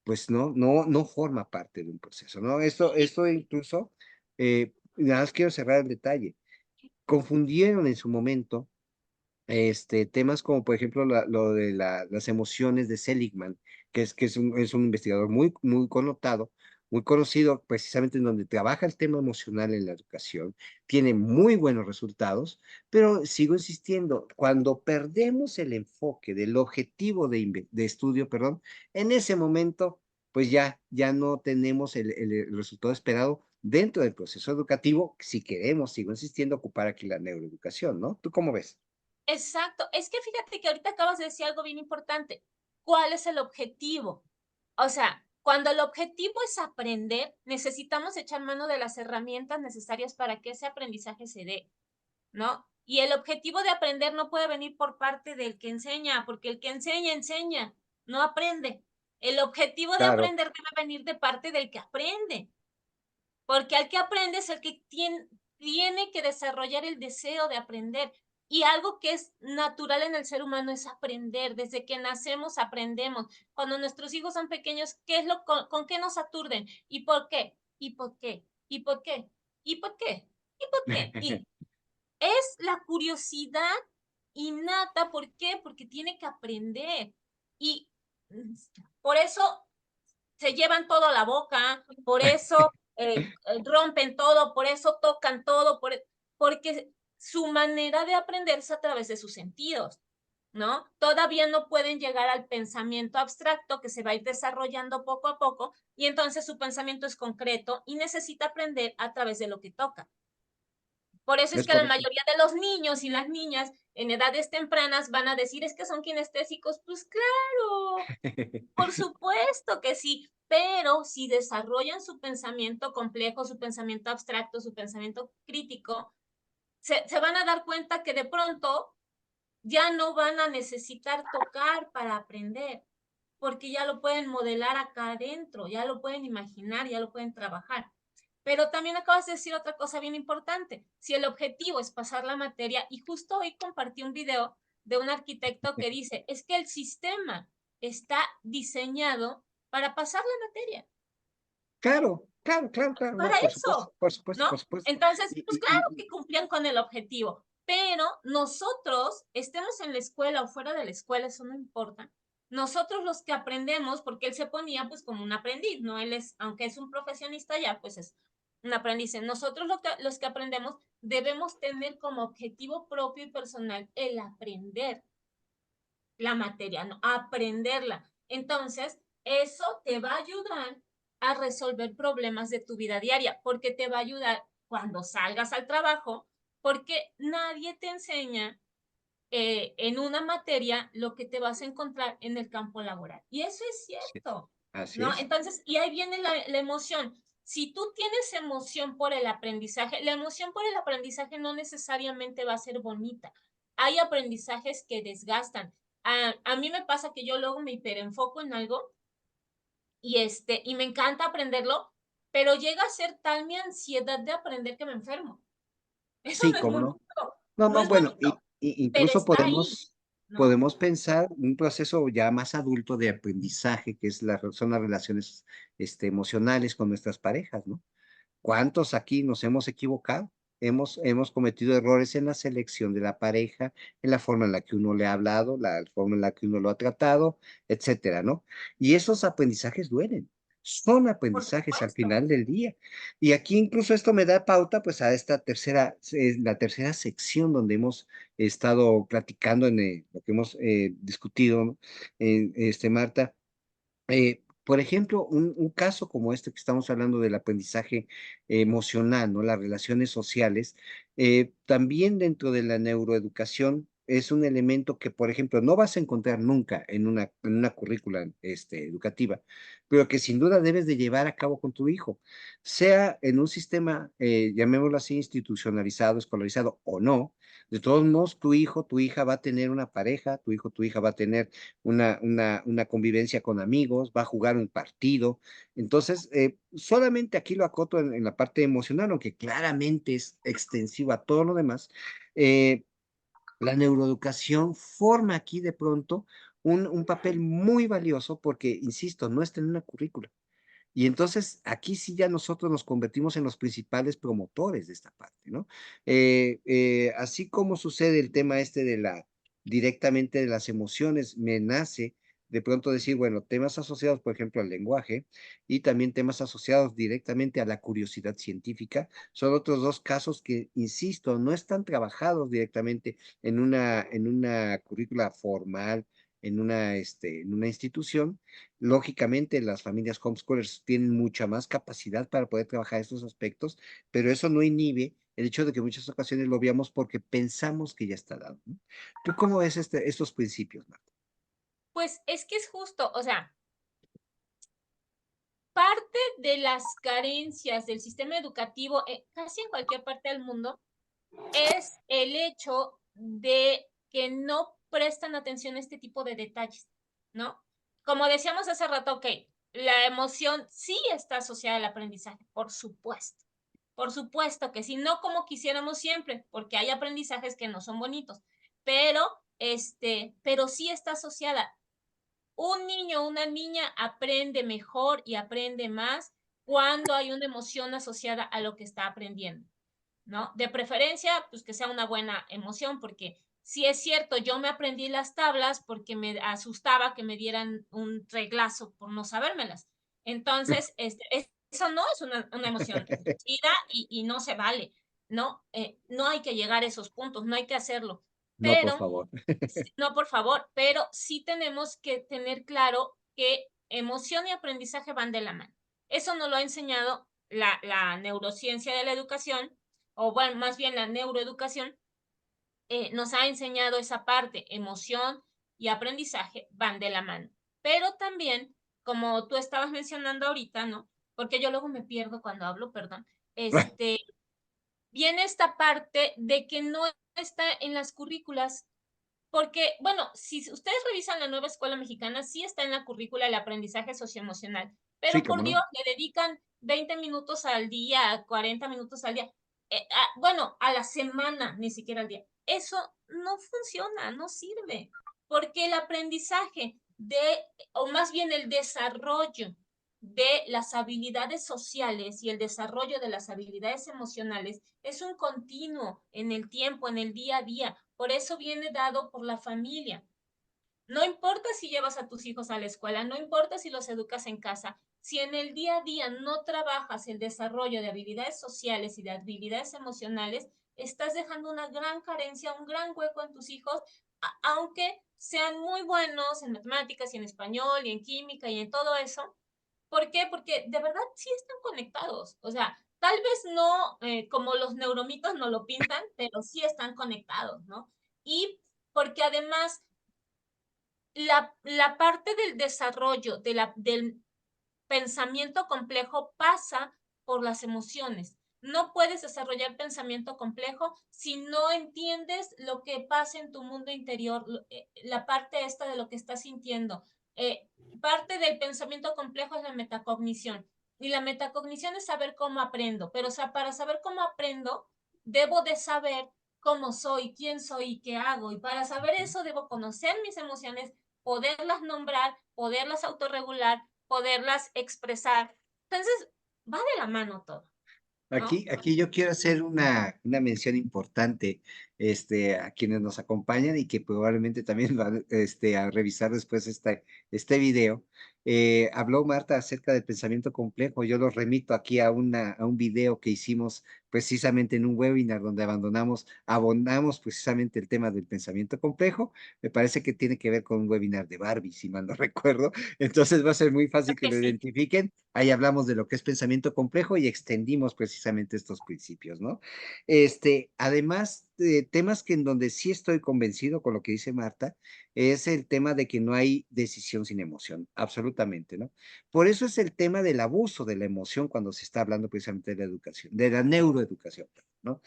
Pues no forma parte de un proceso, ¿no? Esto incluso, nada más quiero cerrar el detalle. Confundieron en su momento temas como por ejemplo lo de las emociones de Seligman, que es un investigador muy connotado, muy conocido, precisamente en donde trabaja el tema emocional en la educación, tiene muy buenos resultados, pero sigo insistiendo, cuando perdemos el enfoque del objetivo de estudio, perdón, en ese momento, pues ya no tenemos el resultado esperado dentro del proceso educativo, si queremos, sigo insistiendo, ocupar aquí la neuroeducación, ¿no? ¿Tú cómo ves? exacto. Es que fíjate que ahorita acabas de decir algo bien importante. ¿Cuál es el objetivo? O sea, cuando el objetivo es aprender, necesitamos echar mano de las herramientas necesarias para que ese aprendizaje se dé, ¿no? Y el objetivo de aprender no puede venir por parte del que enseña, porque el que enseña, enseña, no aprende. El objetivo de Claro. aprender debe venir de parte del que aprende, porque al que aprende es el que tiene que desarrollar el deseo de aprender. Y algo que es natural en el ser humano es aprender. Desde que nacemos aprendemos. Cuando nuestros hijos son pequeños, ¿qué es con qué nos aturden? ¿Y por qué? ¿Y por qué? ¿Y por qué? ¿Y por qué? ¿Y por qué? Y es la curiosidad innata, ¿por qué? Porque tiene que aprender. Y por eso se llevan todo a la boca, por eso rompen todo, por eso tocan todo, porque su manera de aprender es a través de sus sentidos, ¿no? Todavía no pueden llegar al pensamiento abstracto que se va a ir desarrollando poco a poco y entonces su pensamiento es concreto y necesita aprender a través de lo que toca. Por eso es Es que la correcto. mayoría de los niños y las niñas en edades tempranas van a decir es que son kinestésicos. Pues claro, por supuesto que sí, pero si desarrollan su pensamiento complejo, su pensamiento abstracto, su pensamiento crítico, se van a dar cuenta que de pronto ya no van a necesitar tocar para aprender, porque ya lo pueden modelar acá adentro, ya lo pueden imaginar, ya lo pueden trabajar. Pero también acabas de decir otra cosa bien importante. Si el objetivo es pasar la materia, y justo hoy compartí un video de un arquitecto que dice, es que el sistema está diseñado para pasar la materia, Claro, no, para por supuesto, eso, por supuesto, ¿no? por supuesto. Entonces, Y, pues y, claro y, que cumplían con el objetivo, pero nosotros, estemos en la escuela o fuera de la escuela, eso no importa. Nosotros los que aprendemos, porque él se ponía pues como un aprendiz, ¿no? Él es, aunque es un profesionista ya, pues es un aprendiz. Nosotros los que aprendemos debemos tener como objetivo propio y personal el aprender la materia, ¿no? Aprenderla. Entonces, eso te va a ayudar a resolver problemas de tu vida diaria, porque te va a ayudar cuando salgas al trabajo, porque nadie te enseña en una materia lo que te vas a encontrar en el campo laboral. Y eso es sí, cierto, así ¿no? es. Entonces, y ahí viene la emoción. Si tú tienes emoción por el aprendizaje, la emoción por el aprendizaje no necesariamente va a ser bonita. Hay aprendizajes que desgastan. A mí me pasa que yo luego me hiperenfoco en algo y me encanta aprenderlo, pero llega a ser tal mi ansiedad de aprender que me enfermo. Eso Sí, no es cómo bonito, no. No, no no, es bueno, bonito, pero incluso está ahí, ¿no? podemos pensar un proceso ya más adulto de aprendizaje, que son las relaciones emocionales con nuestras parejas, ¿no? ¿Cuántos aquí nos hemos equivocado? Hemos cometido errores en la selección de la pareja, en la forma en la que uno le ha hablado, la forma en la que uno lo ha tratado, etcétera, ¿no? Y esos aprendizajes duelen, son Por aprendizajes al supuesto. final del día. Y aquí incluso esto me da pauta, pues, a la tercera sección donde hemos estado platicando en lo que hemos discutido, ¿no? Marta. Por ejemplo, un caso como este que estamos hablando del aprendizaje emocional, ¿no? Las relaciones sociales, también dentro de la neuroeducación es un elemento que, por ejemplo, no vas a encontrar nunca en una currícula educativa, pero que sin duda debes de llevar a cabo con tu hijo, sea en un sistema, llamémoslo así, institucionalizado, escolarizado o no. De todos modos, tu hijo, tu hija va a tener una pareja, tu hijo, tu hija va a tener una convivencia con amigos, va a jugar un partido. Entonces, solamente aquí lo acoto en la parte emocional, aunque claramente es extensivo a todo lo demás. La neuroeducación forma aquí de pronto un papel muy valioso porque, insisto, no está en una currícula. Y entonces aquí sí ya nosotros nos convertimos en los principales promotores de esta parte, ¿no? Así como sucede el tema directamente de las emociones, me nace de pronto decir, bueno, temas asociados, por ejemplo, al lenguaje y también temas asociados directamente a la curiosidad científica, son otros dos casos que, insisto, no están trabajados directamente en una currícula formal, en una institución. Lógicamente, las familias homeschoolers tienen mucha más capacidad para poder trabajar estos aspectos, pero eso no inhibe el hecho de que en muchas ocasiones lo veamos porque pensamos que ya está dado, ¿no? ¿Tú cómo ves estos principios, Marta? Pues es que es justo, o sea, parte de las carencias del sistema educativo, casi en cualquier parte del mundo, es el hecho de que no prestan atención a este tipo de detalles, ¿no? Como decíamos hace rato, ok, la emoción sí está asociada al aprendizaje, por supuesto que sí, no como quisiéramos siempre, porque hay aprendizajes que no son bonitos, pero, pero sí está asociada. Un niño o una niña aprende mejor y aprende más cuando hay una emoción asociada a lo que está aprendiendo, ¿no? De preferencia, pues que sea una buena emoción, porque si es cierto, yo me aprendí las tablas porque me asustaba que me dieran un reglazo por no sabérmelas. Entonces, eso no es una emoción chida y no se vale, ¿no? No hay que llegar a esos puntos, no hay que hacerlo. No, por Pero favor. no, por favor, pero sí tenemos que tener claro que emoción y aprendizaje van de la mano. Eso nos lo ha enseñado la neurociencia de la educación, o bueno, más bien la neuroeducación, nos ha enseñado esa parte, emoción y aprendizaje van de la mano. Pero también, como tú estabas mencionando ahorita, ¿no? Porque yo luego me pierdo cuando hablo, perdón, viene esta parte de que no está en las currículas porque, bueno, si ustedes revisan la nueva escuela mexicana, sí está en la currícula el aprendizaje socioemocional, Sí, pero cómo por no. Dios, le dedican 20 minutos al día, 40 minutos al día, bueno, a la semana, ni siquiera al día. Eso no funciona, no sirve, porque el aprendizaje o más bien el desarrollo de las habilidades sociales y el desarrollo de las habilidades emocionales es un continuo en el tiempo, en el día a día. Por eso viene dado por la familia. No importa si llevas a tus hijos a la escuela, no importa si los educas en casa, si en el día a día no trabajas el desarrollo de habilidades sociales y de habilidades emocionales, estás dejando una gran carencia, un gran hueco en tus hijos, aunque sean muy buenos en matemáticas y en español y en química y en todo eso. ¿Por qué? Porque de verdad sí están conectados. O sea, tal vez no como los neuromitos nos lo pintan, pero sí están conectados, ¿no? Y porque además la parte del desarrollo del pensamiento complejo pasa por las emociones. No puedes desarrollar pensamiento complejo si no entiendes lo que pasa en tu mundo interior, la parte esta de lo que estás sintiendo. Eh, Parte del pensamiento complejo es la metacognición. Y la metacognición es saber cómo aprendo. Pero o sea, para saber cómo aprendo, debo de saber cómo soy, quién soy y qué hago. Y para saber eso, debo conocer mis emociones, poderlas nombrar, poderlas autorregular, poderlas expresar. Entonces, va de la mano todo, ¿no? Aquí yo quiero hacer una mención importante a quienes nos acompañan y que probablemente también van a revisar después este video. Habló Marta acerca del pensamiento complejo. Yo los remito aquí a un video que hicimos precisamente en un webinar donde abondamos precisamente el tema del pensamiento complejo. Me parece que tiene que ver con un webinar de Barbie, si mal no recuerdo. Entonces va a ser muy fácil Creo que que lo sí. identifiquen. Ahí hablamos de lo que es pensamiento complejo y extendimos precisamente estos principios, ¿no? Además, temas que en donde sí estoy convencido con lo que dice Marta, es el tema de que no hay decisión sin emoción, absolutamente, ¿no? Por eso es el tema del abuso de la emoción cuando se está hablando precisamente de la educación, de la neuroeducación, ¿no?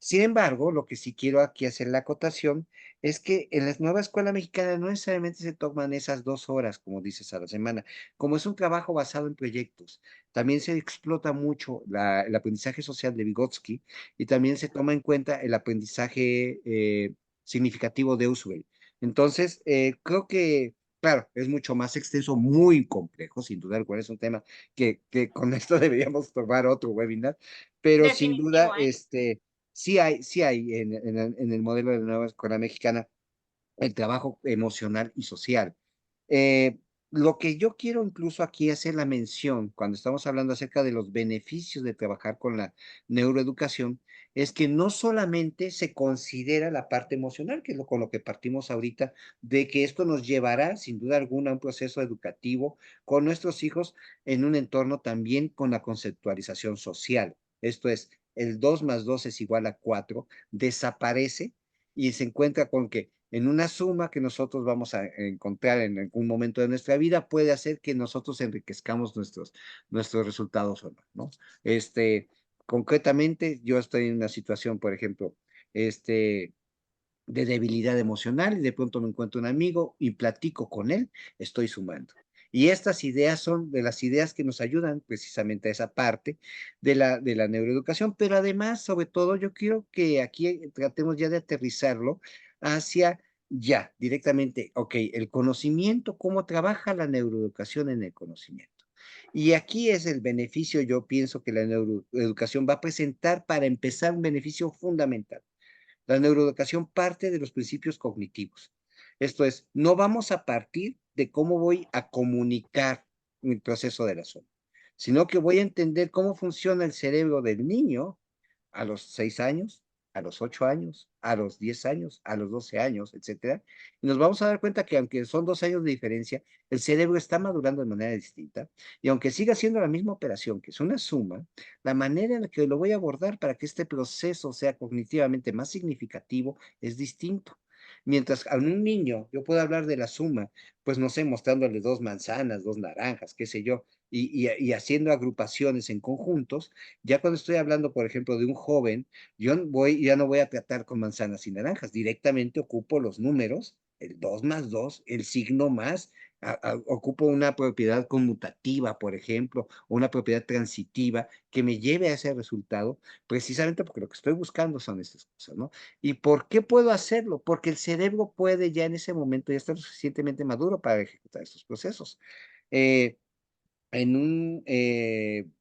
Sin embargo, lo que sí quiero aquí hacer la acotación es que en la nueva escuela mexicana no necesariamente se toman esas 2 horas, como dices, a la semana, como es un trabajo basado en proyectos. También se explota mucho el aprendizaje social de Vygotsky y también se toma en cuenta el aprendizaje significativo de Uswell. Entonces, creo que, claro, es mucho más extenso, muy complejo, sin duda alguna, es un tema que con esto deberíamos tomar otro webinar, pero sin duda, Definitivo, ¿eh? sí hay en el modelo de la nueva escuela mexicana el trabajo emocional y social. Eh, lo que yo quiero incluso aquí hacer la mención cuando estamos hablando acerca de los beneficios de trabajar con la neuroeducación es que no solamente se considera la parte emocional, que es con lo que partimos ahorita, de que esto nos llevará sin duda alguna a un proceso educativo con nuestros hijos en un entorno también con la conceptualización social. Esto es, el 2 más 2 es igual a 4, desaparece y se encuentra con que en una suma que nosotros vamos a encontrar en algún momento de nuestra vida puede hacer que nosotros enriquezcamos nuestros resultados o no, ¿no? Concretamente, yo estoy en una situación, por ejemplo, de debilidad emocional y de pronto me encuentro un amigo y platico con él, estoy sumando. Y estas ideas son de las ideas que nos ayudan precisamente a esa parte de la neuroeducación, pero además, sobre todo, yo quiero que aquí tratemos ya de aterrizarlo hacia ya, directamente, ok, el conocimiento, cómo trabaja la neuroeducación en el conocimiento. Y aquí es el beneficio, yo pienso que la neuroeducación va a presentar para empezar un beneficio fundamental. La neuroeducación parte de los principios cognitivos. Esto es, no vamos a partir de cómo voy a comunicar mi proceso de la zona, sino que voy a entender cómo funciona el cerebro del niño a los 6 años, a los 8 años, a los 10 años, a los 12 años, etcétera. Y nos vamos a dar cuenta que aunque son 2 años de diferencia, el cerebro está madurando de manera distinta. Y aunque siga siendo la misma operación, que es una suma, la manera en la que lo voy a abordar para que este proceso sea cognitivamente más significativo es distinto. Mientras a un niño yo puedo hablar de la suma, pues no sé, mostrándole 2 manzanas, 2 naranjas, qué sé yo, y haciendo agrupaciones en conjuntos, ya cuando estoy hablando, por ejemplo, de un joven, ya no voy a tratar con manzanas y naranjas, directamente ocupo los números, el 2 más 2, el signo más, ocupo una propiedad conmutativa, por ejemplo, o una propiedad transitiva que me lleve a ese resultado, precisamente porque lo que estoy buscando son estas cosas, ¿no? ¿Y por qué puedo hacerlo? Porque el cerebro puede ya en ese momento ya estar suficientemente maduro para ejecutar estos procesos. Eh, en un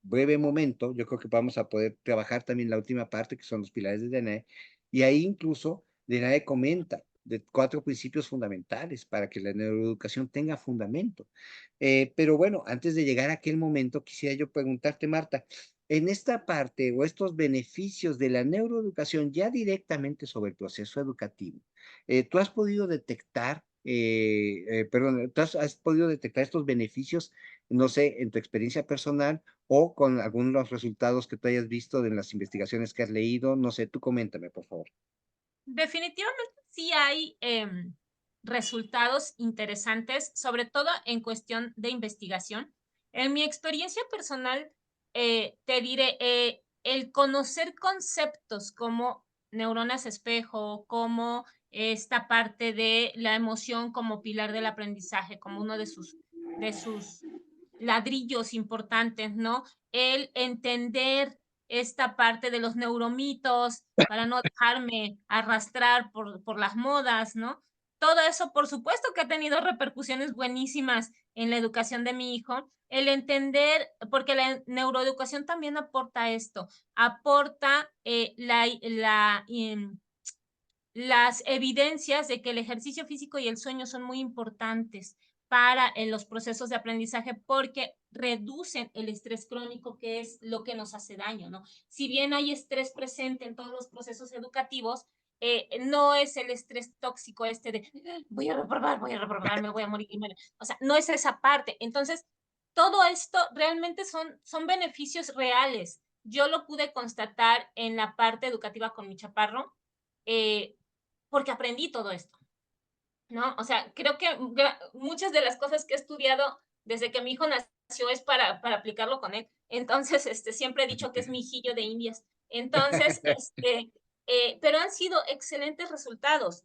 breve momento, yo creo que vamos a poder trabajar también la última parte, que son los pilares de DNAE, y ahí incluso DNAE comenta de 4 principios fundamentales para que la neuroeducación tenga fundamento. Pero bueno, antes de llegar a aquel momento, quisiera yo preguntarte, Marta, en esta parte o estos beneficios de la neuroeducación ya directamente sobre el proceso educativo, ¿tú has podido detectar, perdón, has podido detectar estos beneficios no sé, en tu experiencia personal o con algunos resultados que tú hayas visto de las investigaciones que has leído? No sé, tú coméntame, por favor. Definitivamente sí hay resultados interesantes, sobre todo en cuestión de investigación. En mi experiencia personal, te diré, el conocer conceptos como neuronas espejo, como esta parte de la emoción como pilar del aprendizaje, como uno de sus ladrillos importantes, ¿no? El entender esta parte de los neuromitos para no dejarme arrastrar por las modas, ¿no? Todo eso, por supuesto que ha tenido repercusiones buenísimas en la educación de mi hijo. El entender, porque la neuroeducación también aporta esto, aporta las evidencias de que el ejercicio físico y el sueño son muy importantes para los procesos de aprendizaje porque reducen el estrés crónico, que es lo que nos hace daño, ¿no? Si bien hay estrés presente en todos los procesos educativos, no es el estrés tóxico este de voy a reprobar, me voy a morir. O sea, no es esa parte. Entonces, todo esto realmente son beneficios reales yo lo pude constatar en la parte educativa con mi chaparro, eh, porque aprendí todo esto, ¿no? O sea, creo que muchas de las cosas que he estudiado desde que mi hijo nació es para aplicarlo con él. Entonces, siempre he dicho que es mi hijillo de indias. Entonces, pero han sido excelentes resultados.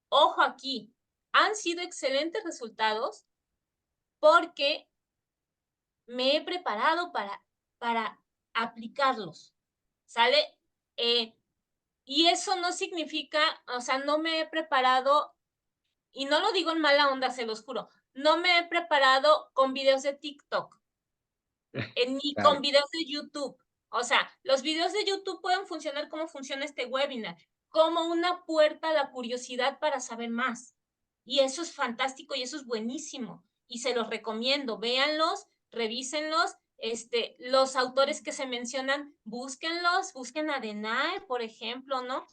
Ojo aquí, han sido excelentes resultados porque me he preparado para aplicarlos, ¿sale? Eh, y eso no significa, o sea, no me he preparado, y no lo digo en mala onda, se los juro, no me he preparado con videos de TikTok, ni con Claro, videos de YouTube. O sea, los videos de YouTube pueden funcionar como funciona este webinar, como una puerta a la curiosidad para saber más. Y eso es fantástico y eso es buenísimo. Y se los recomiendo, véanlos, revísenlos. Los autores que se mencionan, búsquenlos, busquen a Denae, por ejemplo, ¿no?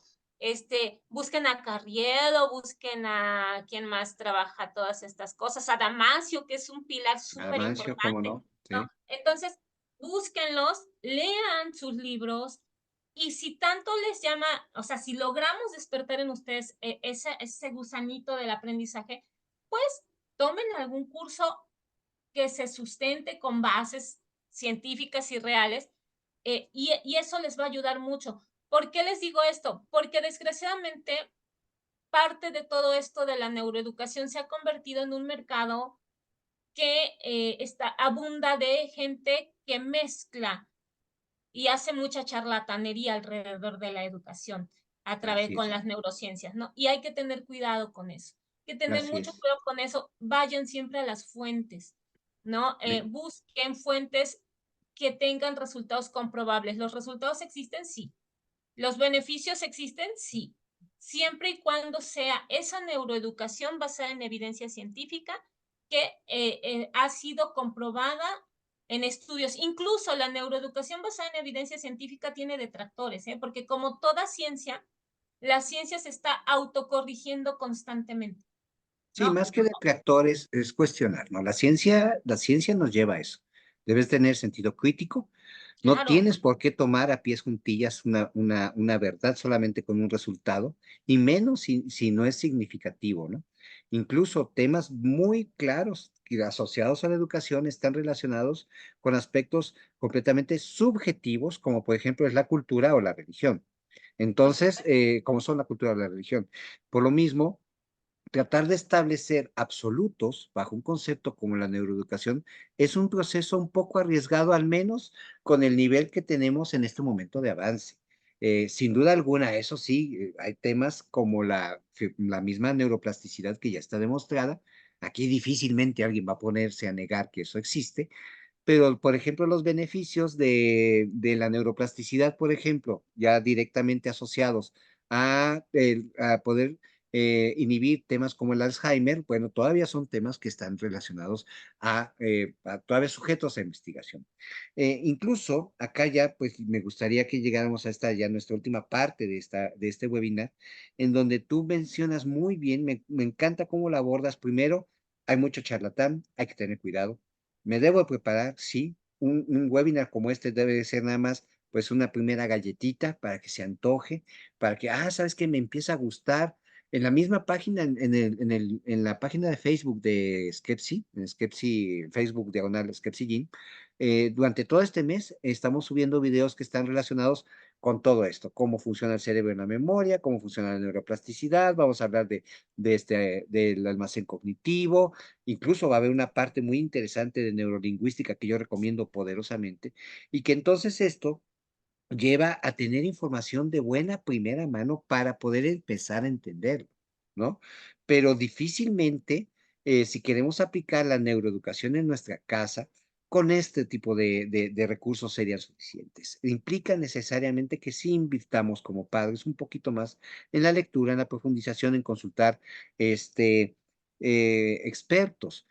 Busquen a Carriedo, busquen a quien más trabaja todas estas cosas, a Damasio, que es un pilar súper Amancio, ¿cómo importante, no? ¿no? Sí, Entonces, búsquenlos, lean sus libros y si tanto les llama, o sea, si logramos despertar en ustedes ese gusanito del aprendizaje, pues tomen algún curso que se sustente con bases científicas y reales, y eso les va a ayudar mucho. ¿Por qué les digo esto? Porque desgraciadamente parte de todo esto de la neuroeducación se ha convertido en un mercado que abunda de gente que mezcla y hace mucha charlatanería alrededor de la educación a través así con es, las neurociencias, ¿no? Y hay que tener cuidado con eso. Hay que tener así mucho es. cuidado con eso. Vayan siempre a las fuentes, ¿no? Sí, Busquen fuentes que tengan resultados comprobables. ¿Los resultados existen? Sí. ¿Los beneficios existen? Sí. Siempre y cuando sea esa neuroeducación basada en evidencia científica que ha sido comprobada en estudios. Incluso la neuroeducación basada en evidencia científica tiene detractores, ¿eh? Porque como toda ciencia, la ciencia se está autocorrigiendo constantemente, sí, ¿no? más que detractores es cuestionar, ¿no? La ciencia nos lleva a eso. Debes tener sentido crítico. No Claro, tienes por qué tomar a pies juntillas una verdad solamente con un resultado, y menos si no es significativo, ¿no? Incluso temas muy claros y asociados a la educación están relacionados con aspectos completamente subjetivos, como por ejemplo es la cultura o la religión. por Entonces, supuesto. como son la cultura o la religión. Por lo mismo, tratar de establecer absolutos bajo un concepto como la neuroeducación es un proceso un poco arriesgado, al menos con el nivel que tenemos en este momento de avance. Sin duda alguna, eso sí, hay temas como la misma neuroplasticidad que ya está demostrada. Aquí difícilmente alguien va a ponerse a negar que eso existe, pero, por ejemplo, los beneficios de la neuroplasticidad, por ejemplo, ya directamente asociados a poder inhibir temas como el Alzheimer, bueno, todavía son temas que están relacionados a todavía sujetos a investigación. Incluso acá ya, pues me gustaría que llegáramos a esta ya nuestra última parte de este webinar, en donde tú mencionas muy bien, me encanta cómo lo abordas. Primero, hay mucho charlatán, hay que tener cuidado. Me debo preparar, sí. Un webinar como este debe de ser nada más, pues, una primera galletita para que se antoje, para que, ¿sabes qué? Me empieza a gustar. En la misma página, en la página de Facebook de Skepsi, en Skepsi, Facebook diagonal Skepsi Gym, durante todo este mes estamos subiendo videos que están relacionados con todo esto, cómo funciona el cerebro en la memoria, cómo funciona la neuroplasticidad, vamos a hablar del almacén cognitivo. Incluso va a haber una parte muy interesante de neurolingüística que yo recomiendo poderosamente, y que entonces esto lleva a tener información de buena primera mano para poder empezar a entenderlo, ¿no? Pero difícilmente, si queremos aplicar la neuroeducación en nuestra casa, con este tipo de recursos serían suficientes. Implica necesariamente que sí invirtamos como padres un poquito más en la lectura, en la profundización, en consultar expertos.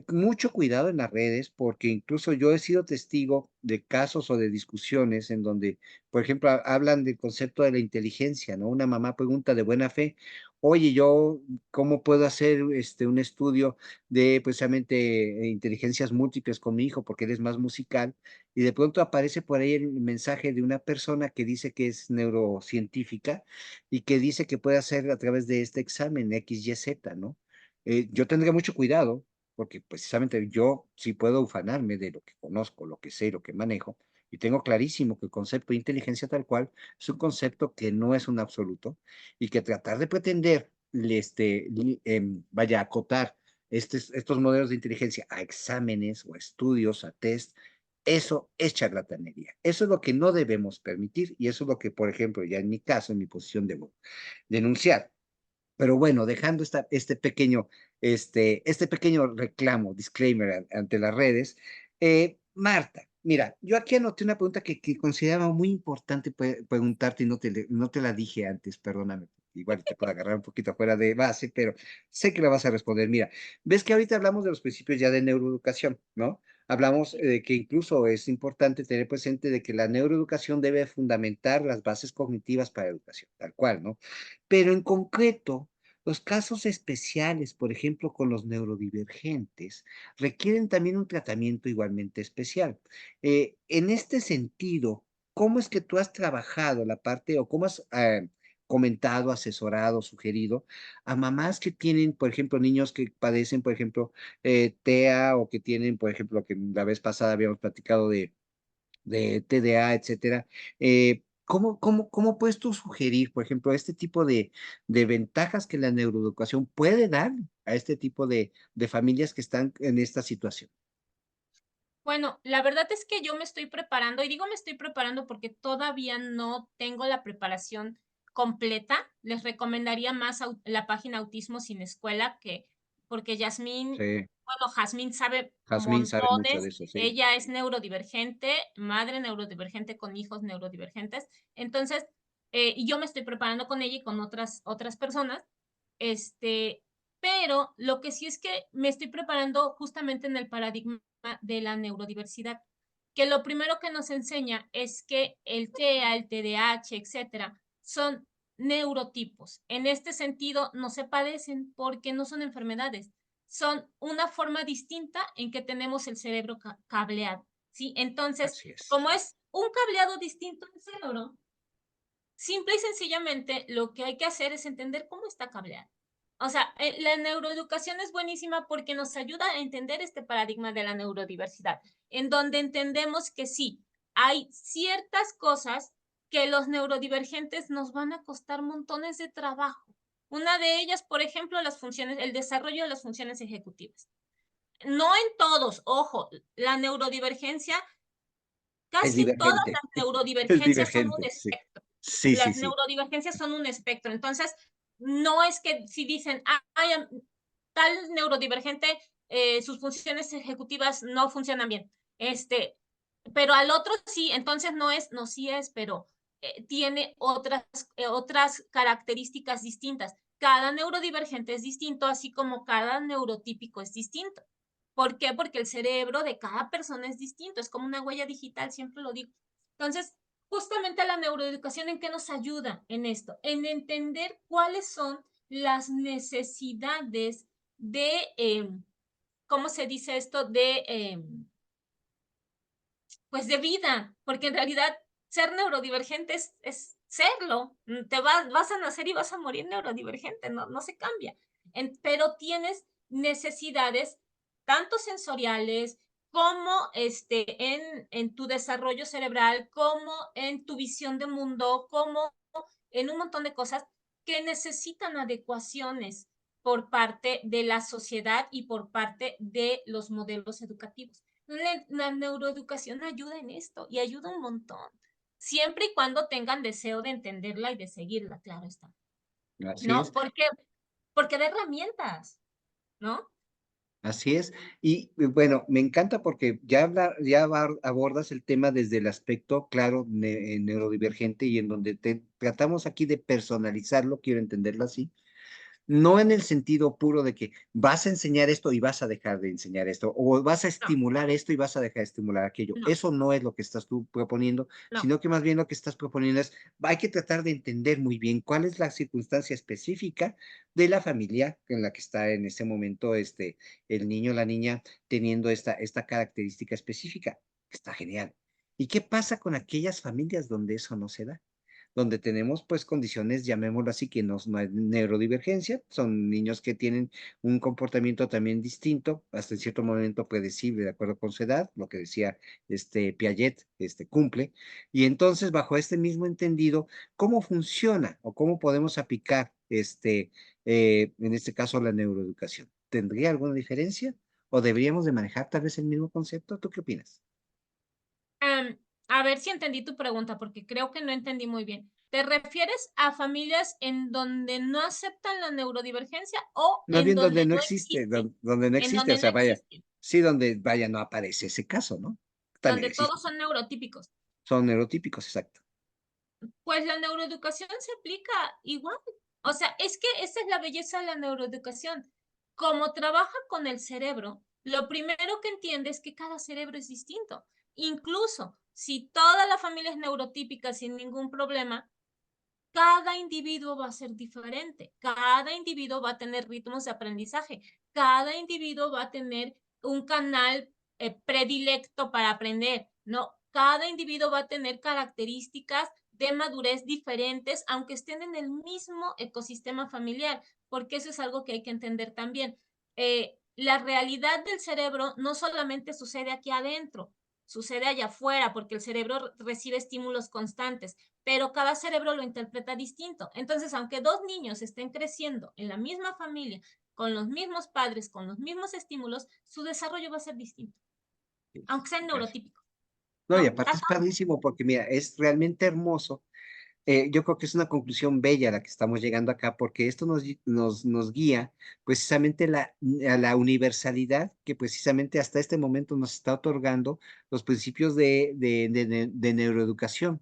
mucho cuidado en las redes, porque incluso yo he sido testigo de casos o de discusiones en donde, por ejemplo, hablan del concepto de la inteligencia, ¿no? Una mamá pregunta de buena fe, oye, yo, ¿cómo puedo hacer un estudio de precisamente inteligencias múltiples con mi hijo porque él es más musical? Y de pronto aparece por ahí el mensaje de una persona que dice que es neurocientífica y que dice que puede hacer a través de este examen X, Y, Z, ¿no? Yo tendría mucho cuidado porque precisamente yo sí puedo ufanarme de lo que conozco, lo que sé, lo que manejo, y tengo clarísimo que el concepto de inteligencia tal cual es un concepto que no es un absoluto y que tratar de pretender, vaya, acotar estos modelos de inteligencia a exámenes o a estudios, a test, eso es charlatanería. Eso es lo que no debemos permitir y eso es lo que, por ejemplo, ya en mi caso, en mi posición, debo denunciar. Pero bueno, dejando este pequeño reclamo, disclaimer ante las redes, Marta, mira, yo aquí anoté una pregunta que consideraba muy importante preguntarte y no te la dije antes, perdóname, igual te puedo agarrar un poquito fuera de base, pero sé que la vas a responder. Mira, ves que ahorita hablamos de los principios ya de neuroeducación, ¿no? Hablamos de que incluso es importante tener presente de que la neuroeducación debe fundamentar las bases cognitivas para la educación, tal cual, ¿no? Pero en concreto, los casos especiales, por ejemplo, con los neurodivergentes, requieren también un tratamiento igualmente especial. En este sentido, ¿cómo es que tú has trabajado la parte o cómo has comentado, asesorado, sugerido a mamás que tienen, por ejemplo, niños que padecen, por ejemplo, TEA o que tienen, por ejemplo, que la vez pasada habíamos platicado de TDA, etcétera? ¿Cómo puedes tú sugerir, por ejemplo, este tipo de ventajas que la neuroeducación puede dar a este tipo de familias que están en esta situación? Bueno, la verdad es que yo me estoy preparando, y digo me estoy preparando porque todavía no tengo la preparación completa. Les recomendaría más la página Autismo sin Escuela, que porque Sí, Jazmín sabe Jazmín sabe mucho de montones. eso, sí. Ella es neurodivergente, madre neurodivergente con hijos neurodivergentes. Entonces, y yo me estoy preparando con ella y con otras personas. Este, pero lo que sí es que me estoy preparando justamente en el paradigma de la neurodiversidad, que lo primero que nos enseña es que el TEA, el TDAH, etcétera, son neurotipos. En este sentido, no se padecen porque no son enfermedades, son una forma distinta en que tenemos el cerebro cableado, ¿sí? Entonces, Así es. como es un cableado distinto del cerebro, simple y sencillamente lo que hay que hacer es entender cómo está cableado. O sea, la neuroeducación es buenísima porque nos ayuda a entender este paradigma de la neurodiversidad, en donde entendemos que sí, hay ciertas cosas que los neurodivergentes nos van a costar montones de trabajo. Una de ellas, por ejemplo, el desarrollo de las funciones ejecutivas. No en todos, ojo, la neurodivergencia, Es casi todas divergente, las es neurodivergencias son un divergente, sí. espectro. Sí, sí, Las sí. neurodivergencias son un espectro. Entonces, no es que si dicen, ay, tal neurodivergente, sus funciones ejecutivas no funcionan bien. Pero al otro sí, entonces no sí es, pero tiene otras características distintas. Cada neurodivergente es distinto, así como cada neurotípico es distinto. ¿Por qué? Porque el cerebro de cada persona es distinto, es como una huella digital, siempre lo digo. Entonces, justamente la neuroeducación, ¿en qué nos ayuda en esto? En entender cuáles son las necesidades de, ¿cómo se dice esto? Pues de vida, porque en realidad ser neurodivergente es serlo. Vas a nacer y vas a morir neurodivergente, no se cambia. Pero tienes necesidades tanto sensoriales como en tu desarrollo cerebral, como en tu visión de mundo, como en un montón de cosas que necesitan adecuaciones por parte de la sociedad y por parte de los modelos educativos. La neuroeducación ayuda en esto y ayuda un montón, siempre y cuando tengan deseo de entenderla y de seguirla, claro está, Así ¿no? es. Porque da herramientas, ¿no? Así es. Y bueno, me encanta porque abordas el tema desde el aspecto, claro, neurodivergente y en donde tratamos aquí de personalizarlo, quiero entenderlo así, No en el sentido puro de que vas a enseñar esto y vas a dejar de enseñar esto, o vas a No, estimular esto y vas a dejar de estimular aquello. no, Eso no es lo que estás tú proponiendo, no. sino que más bien lo que estás proponiendo es, hay que tratar de entender muy bien cuál es la circunstancia específica de la familia en la que está en ese momento el niño o la niña teniendo esta característica específica. Está genial. ¿Y qué pasa con aquellas familias donde eso no se da? Donde tenemos pues condiciones, llamémoslo así, que no hay neurodivergencia, son niños que tienen un comportamiento también distinto, hasta en cierto momento predecible de acuerdo con su edad, lo que decía Piaget, cumple, y entonces bajo este mismo entendido, ¿cómo funciona o cómo podemos aplicar en este caso la neuroeducación? ¿Tendría alguna diferencia? ¿O deberíamos de manejar tal vez el mismo concepto? ¿Tú qué opinas? Am, a ver si entendí tu pregunta, porque creo que no entendí muy bien. ¿Te refieres a familias en donde no aceptan la neurodivergencia o Más en bien donde donde no no existe, existe? donde no En existe, o donde no sea, vaya, existe, sí, donde vaya, no aparece ese caso, ¿no? También donde existe, todos son neurotípicos. son neurotípicos, exacto. Pues la neuroeducación se aplica igual. O sea, es que esa es la belleza de la neuroeducación. Como trabaja con el cerebro, lo primero que entiende es que cada cerebro es distinto. Incluso si toda la familia es neurotípica sin ningún problema, cada individuo va a ser diferente, cada individuo va a tener ritmos de aprendizaje, cada individuo va a tener un canal predilecto para aprender, ¿no? Cada individuo va a tener características de madurez diferentes, aunque estén en el mismo ecosistema familiar, porque eso es algo que hay que entender también. La realidad del cerebro no solamente sucede aquí adentro, sucede allá afuera, porque el cerebro recibe estímulos constantes, pero cada cerebro lo interpreta distinto. Entonces, aunque dos niños estén creciendo en la misma familia, con los mismos padres, con los mismos estímulos, su desarrollo va a ser distinto, aunque sean Claro. neurotípicos, No, y ¿no? aparte es padrísimo porque mira, es realmente hermoso. Yo creo que es una conclusión bella a la que estamos llegando acá, porque esto nos guía precisamente a la universalidad que precisamente hasta este momento nos está otorgando los principios de neuroeducación,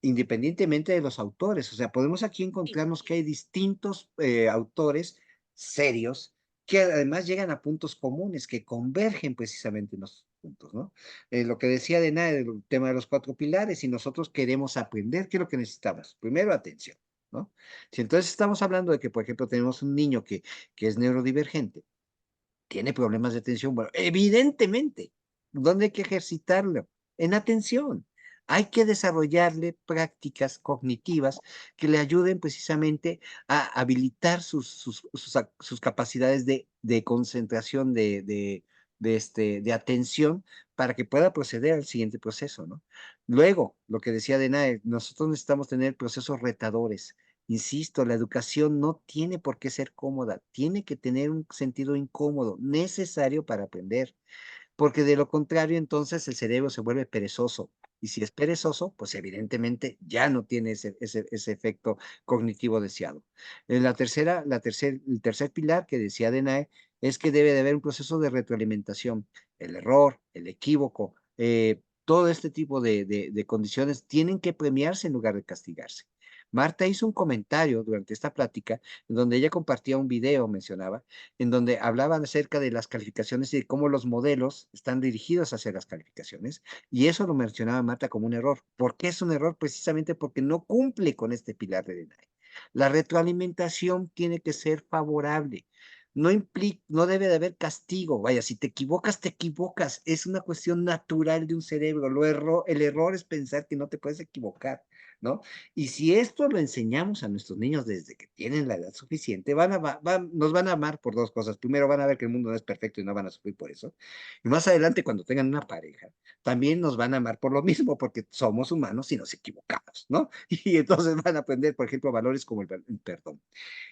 independientemente de los autores. O sea, podemos aquí Sí, encontrarnos que hay distintos autores serios que además llegan a puntos comunes, que convergen precisamente en los puntos, ¿no? Lo que decía de nada del tema de los cuatro pilares, si nosotros queremos aprender, ¿qué es lo que necesitamos? Primero, atención, ¿no? Si entonces estamos hablando de que, por ejemplo, tenemos un niño que es neurodivergente, tiene problemas de atención. Bueno, evidentemente, ¿dónde hay que ejercitarlo? En atención. Hay que desarrollarle prácticas cognitivas que le ayuden precisamente a habilitar sus capacidades de concentración, de atención, para que pueda proceder al siguiente proceso, ¿no? Luego, lo que decía Denae, nosotros necesitamos tener procesos retadores. Insisto, la educación no tiene por qué ser cómoda, tiene que tener un sentido incómodo, necesario para aprender, porque de lo contrario, entonces el cerebro se vuelve perezoso. Y si es perezoso, pues evidentemente ya no tiene ese efecto cognitivo deseado. El tercer pilar que decía Denae es que debe de haber un proceso de retroalimentación. El error, el equívoco, todo este tipo de condiciones tienen que premiarse en lugar de castigarse. Marta hizo un comentario durante esta plática en donde ella compartía un video, mencionaba, en donde hablaban acerca de las calificaciones y de cómo los modelos están dirigidos hacia las calificaciones, y eso lo mencionaba Marta como un error. ¿Por qué es un error? Precisamente porque no cumple con este pilar de DNI. La retroalimentación tiene que ser favorable. No debe de haber castigo. Vaya, si te equivocas, te equivocas. Es una cuestión natural de un cerebro. El error es pensar que no te puedes equivocar, ¿no? Y si esto lo enseñamos a nuestros niños desde que tienen la edad suficiente, nos van a amar por dos cosas. Primero, van a ver que el mundo no es perfecto y no van a sufrir por eso. Y más adelante, cuando tengan una pareja, también nos van a amar por lo mismo, porque somos humanos y nos equivocamos, ¿no? Y entonces van a aprender, por ejemplo, valores como el perdón.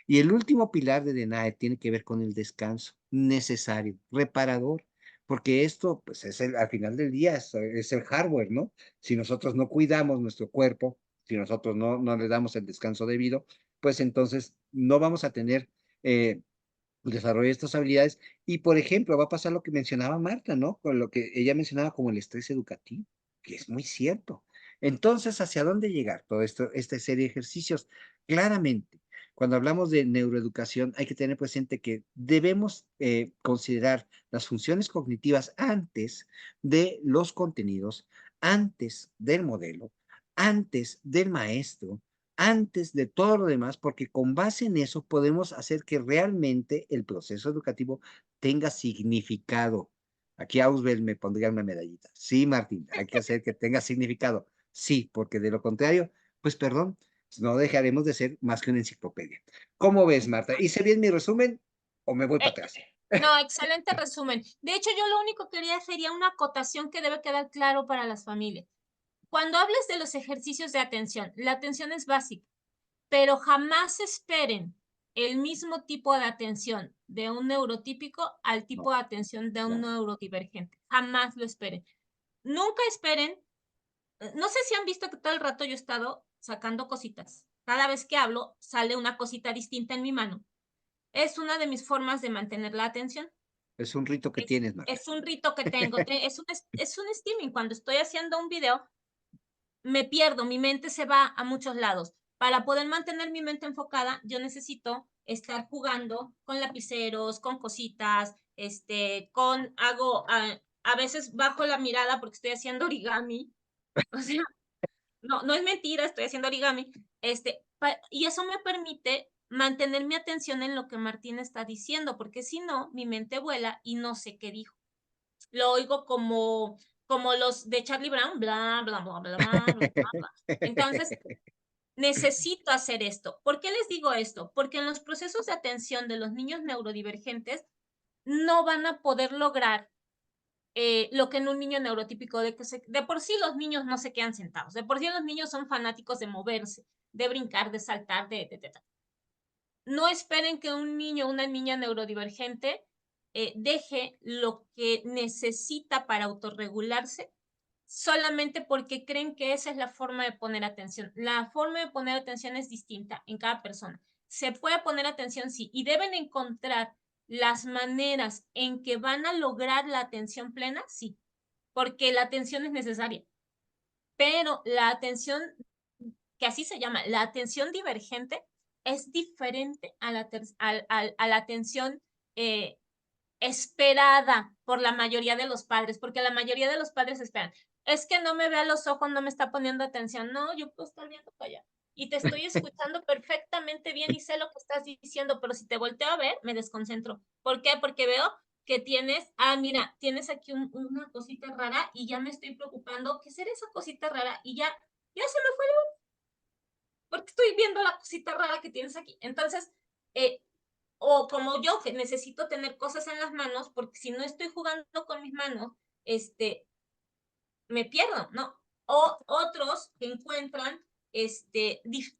Y el último pilar de DENAE tiene que ver con el descanso necesario, reparador, porque esto, pues, al final del día, es el hardware, ¿no? Si nosotros no cuidamos nuestro cuerpo, si nosotros no le damos el descanso debido, pues entonces no vamos a tener desarrollo de estas habilidades. Y, por ejemplo, va a pasar lo que mencionaba Marta, ¿no? Con lo que ella mencionaba como el estrés educativo, que es muy cierto. Entonces, ¿hacia dónde llegar todo esto, esta serie de ejercicios? Claramente, cuando hablamos de neuroeducación, hay que tener presente que debemos considerar las funciones cognitivas antes de los contenidos, antes del modelo, antes del maestro, antes de todo lo demás, porque con base en eso podemos hacer que realmente el proceso educativo tenga significado. Aquí Ausbel me pondría una medallita. Sí, Martín, hay que hacer que tenga significado. Sí, porque de lo contrario, pues perdón, no dejaremos de ser más que una enciclopedia. ¿Cómo ves, Marta? ¿Hice bien mi resumen o me voy para Eh, atrás? no, excelente resumen. De hecho, yo lo único que quería sería una acotación que debe quedar claro para las familias. Cuando hables de los ejercicios de atención, la atención es básica, pero jamás esperen el mismo tipo de atención de un neurotípico al No, tipo de atención de un claro. neurodivergente. Jamás lo esperen. Nunca esperen. No sé si han visto que todo el rato yo he estado sacando cositas. Cada vez que hablo, sale una cosita distinta en mi mano. Es una de mis formas de mantener la atención. Es un rito que Es, tienes, Marta. es un rito que tengo. Es un steaming. Cuando estoy haciendo un video, me pierdo, mi mente se va a muchos lados. Para poder mantener mi mente enfocada, yo necesito estar jugando con lapiceros, con cositas, a veces bajo la mirada porque estoy haciendo origami. O sea, no, no es mentira, estoy haciendo origami. Y eso me permite mantener mi atención en lo que Martín está diciendo, porque si no, mi mente vuela y no sé qué dijo. Lo oigo como los de Charlie Brown, bla, bla, bla, bla, bla, bla, bla. Entonces, necesito hacer esto. ¿Por qué les digo esto? Porque en los procesos de atención de los niños neurodivergentes no van a poder lograr lo que en un niño neurotípico, de por sí los niños no se quedan sentados, de por sí los niños son fanáticos de moverse, de brincar, de saltar, no esperen que un niño o una niña neurodivergente deje lo que necesita para autorregularse solamente porque creen que esa es la forma de poner atención. La forma de poner atención es distinta en cada persona. Se puede poner atención, sí, y deben encontrar las maneras en que van a lograr la atención plena, sí, porque la atención es necesaria, pero la atención, que así se llama, la atención divergente, es diferente a la atención eh, esperada por la mayoría de los padres, porque la mayoría de los padres esperan, es que no me ve a los ojos, no me está poniendo atención, no, yo puedo estar viendo para allá y te estoy escuchando perfectamente bien y sé lo que estás diciendo, pero si te volteo a ver, me desconcentro. ¿Por qué? Porque veo que mira, tienes aquí una cosita rara y ya me estoy preocupando, ¿qué será esa cosita rara? Y ya se me fue, porque estoy viendo la cosita rara que tienes aquí. Entonces, eh, o como yo, que necesito tener cosas en las manos, porque si no estoy jugando con mis manos, me pierdo, ¿no? O otros que encuentran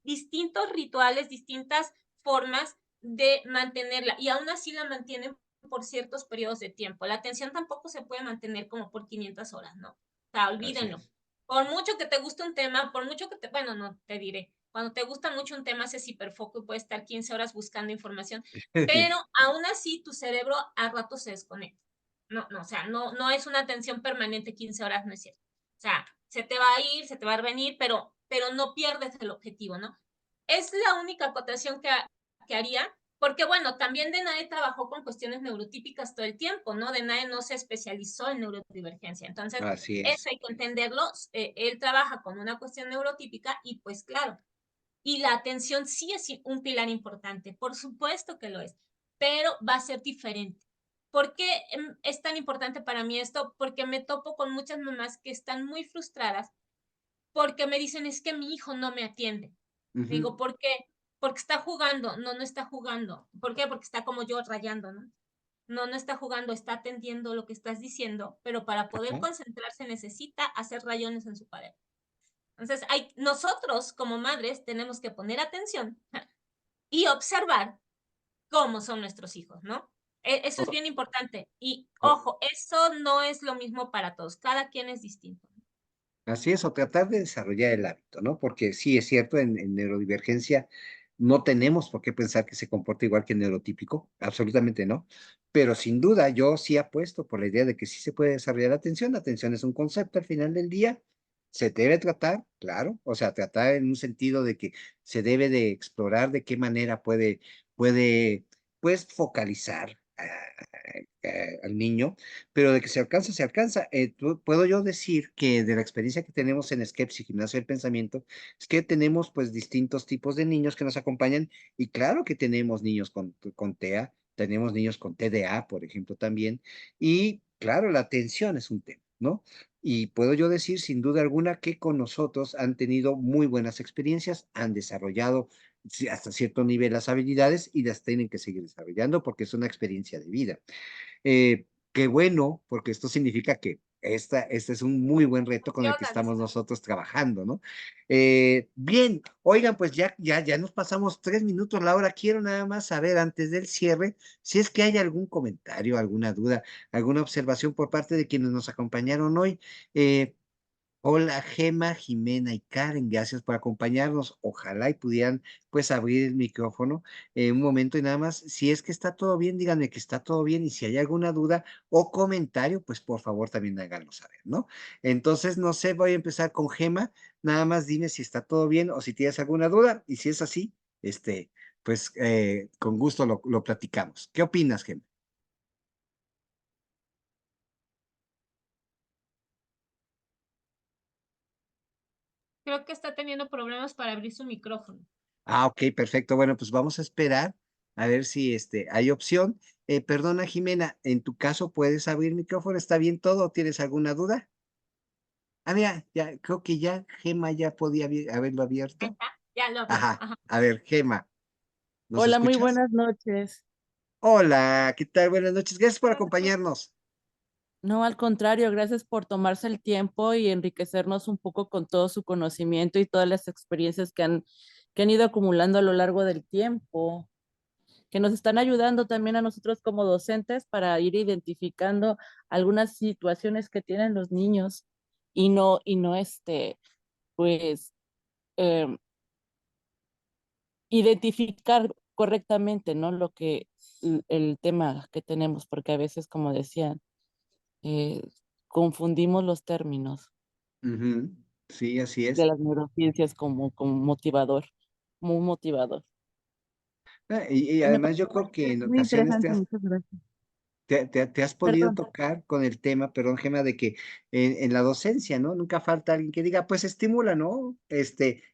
distintos rituales, distintas formas de mantenerla y aún así la mantienen por ciertos periodos de tiempo. La atención tampoco se puede mantener como por 500 horas, ¿no? O sea, Así olvídenlo. es. Por mucho que te guste un tema, por mucho que bueno, no, te diré, cuando te gusta mucho un tema, haces hiperfoco y puedes estar 15 horas buscando información, pero aún así tu cerebro a rato se desconecta. No, no, o sea, no es una atención permanente 15 horas, no es cierto. O sea, se te va a ir, se te va a venir, pero no pierdes el objetivo, ¿no? Es la única acotación que haría, porque bueno, también Denae trabajó con cuestiones neurotípicas todo el tiempo, ¿no? Denae no se especializó en neurodivergencia, entonces Así eso es. hay que entenderlo, él trabaja con una cuestión neurotípica y pues claro, y la atención sí es un pilar importante, por supuesto que lo es, pero va a ser diferente. ¿Por qué es tan importante para mí esto? Porque me topo con muchas mamás que están muy frustradas porque me dicen, es que mi hijo no me atiende. Ujú. Digo, ¿por qué? Porque está jugando. No, no está jugando. ¿Por qué? Porque está como yo rayando, ¿no? No, no está jugando, está atendiendo lo que estás diciendo, pero para poder Ajá. concentrarse necesita hacer rayones en su pared. Entonces, nosotros como madres tenemos que poner atención y observar cómo son nuestros hijos, ¿no? Eso es O- bien importante. Y o- ojo, eso no es lo mismo para todos. Cada quien es distinto. Así es, o tratar de desarrollar el hábito, ¿no? Porque sí, es cierto, en neurodivergencia no tenemos por qué pensar que se comporta igual que el neurotípico, absolutamente no, pero sin duda yo sí apuesto por la idea de que sí se puede desarrollar la atención es un concepto al final del día, Se debe tratar, claro, o sea, tratar en un sentido de que se debe de explorar de qué manera puede, pues, focalizar al niño, pero de que se alcanza, se alcanza. Puedo yo decir que de la experiencia que tenemos en Skepsis, Gimnasia del Pensamiento, es que tenemos pues distintos tipos de niños que nos acompañan y claro que tenemos niños con TEA, tenemos niños con TDA, por ejemplo, también, y claro, la atención es un tema, ¿no? Y puedo yo decir sin duda alguna que con nosotros han tenido muy buenas experiencias, han desarrollado hasta cierto nivel las habilidades y las tienen que seguir desarrollando porque es una experiencia de vida. Qué bueno, porque esto significa que este es un muy buen reto con el que Funciona, estamos dices. nosotros trabajando, ¿no? Bien, oigan, pues ya nos pasamos 3 minutos, Laura. Quiero nada más saber antes del cierre si es que hay algún comentario, alguna duda, alguna observación por parte de quienes nos acompañaron hoy. Hola, Gema, Jimena y Karen, gracias por acompañarnos. Ojalá y pudieran pues abrir el micrófono un momento y nada más. Si es que está todo bien, díganme que está todo bien y si hay alguna duda o comentario, pues por favor también háganlo saber, ¿no? Entonces, no sé, voy a empezar con Gema. Nada más dime si está todo bien o si tienes alguna duda y si es así, pues con gusto lo platicamos. ¿Qué opinas, Gema? Creo que está teniendo problemas para abrir su micrófono. Ah, ok, perfecto. Bueno, pues vamos a esperar a ver si hay opción. Perdona, Jimena, en tu caso puedes abrir micrófono, ¿está bien todo? ¿O tienes alguna duda? Ah, mira, ya, creo que ya Gema ya podía haberlo Ahí abierto. está, ya lo abrió. Ajá, Ajá. a ver, Gema, ¿nos Hola, muy escuchas? buenas noches. Hola, ¿qué tal? Buenas noches, gracias por Buenas noches. acompañarnos. No, al contrario, gracias por tomarse el tiempo y enriquecernos un poco con todo su conocimiento y todas las experiencias que han ido acumulando a lo largo del tiempo, que nos están ayudando también a nosotros como docentes para ir identificando algunas situaciones que tienen los niños y no pues, em, identificar correctamente, ¿no? El tema que tenemos, porque a veces, como decían, eh, confundimos los términos Ujú, sí, así de es. las neurociencias como motivador, muy motivador. Y Me además parece yo creo que en muy ocasiones interesante, muchas gracias. te has podido Perdón. tocar con el tema, perdón, Gema, de que en la docencia, ¿no? Nunca falta alguien que diga, pues estimula, ¿no?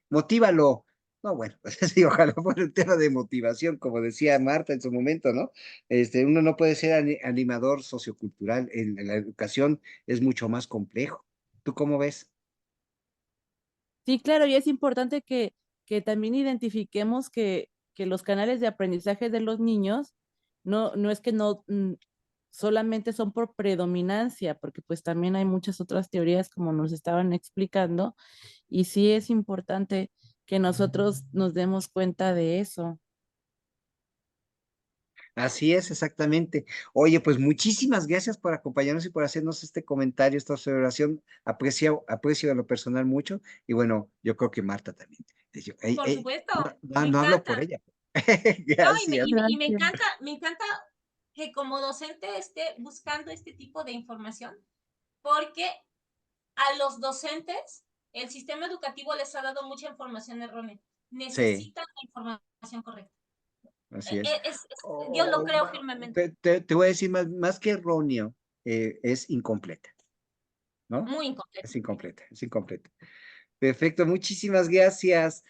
Motívalo. No, bueno, pues sí, ojalá por el tema de motivación, como decía Marta en su momento, ¿no? Uno no puede ser animador sociocultural, en la educación es mucho más complejo. ¿Tú cómo ves? Sí, claro, y es importante que también identifiquemos que los canales de aprendizaje de los niños no es que no solamente son por predominancia, porque pues también hay muchas otras teorías como nos estaban explicando, y sí es importante que nosotros nos demos cuenta de eso. Así es, exactamente. Oye, pues muchísimas gracias por acompañarnos y por hacernos este comentario, esta observación. Aprecio a lo personal mucho. Y bueno, yo creo que Marta también. Por supuesto, me No hablo por encanta. ella. No, Gracias. Gracias. me encanta que como docente esté buscando este tipo de información, porque a los docentes el sistema educativo les ha dado mucha información errónea. Sí, Necesitan la información correcta. así es. Yo lo O- creo o- firmemente. te voy a decir más que erróneo, es incompleta, ¿no? Muy incompleto. Es incompleta, es incompleta. Perfecto, muchísimas gracias.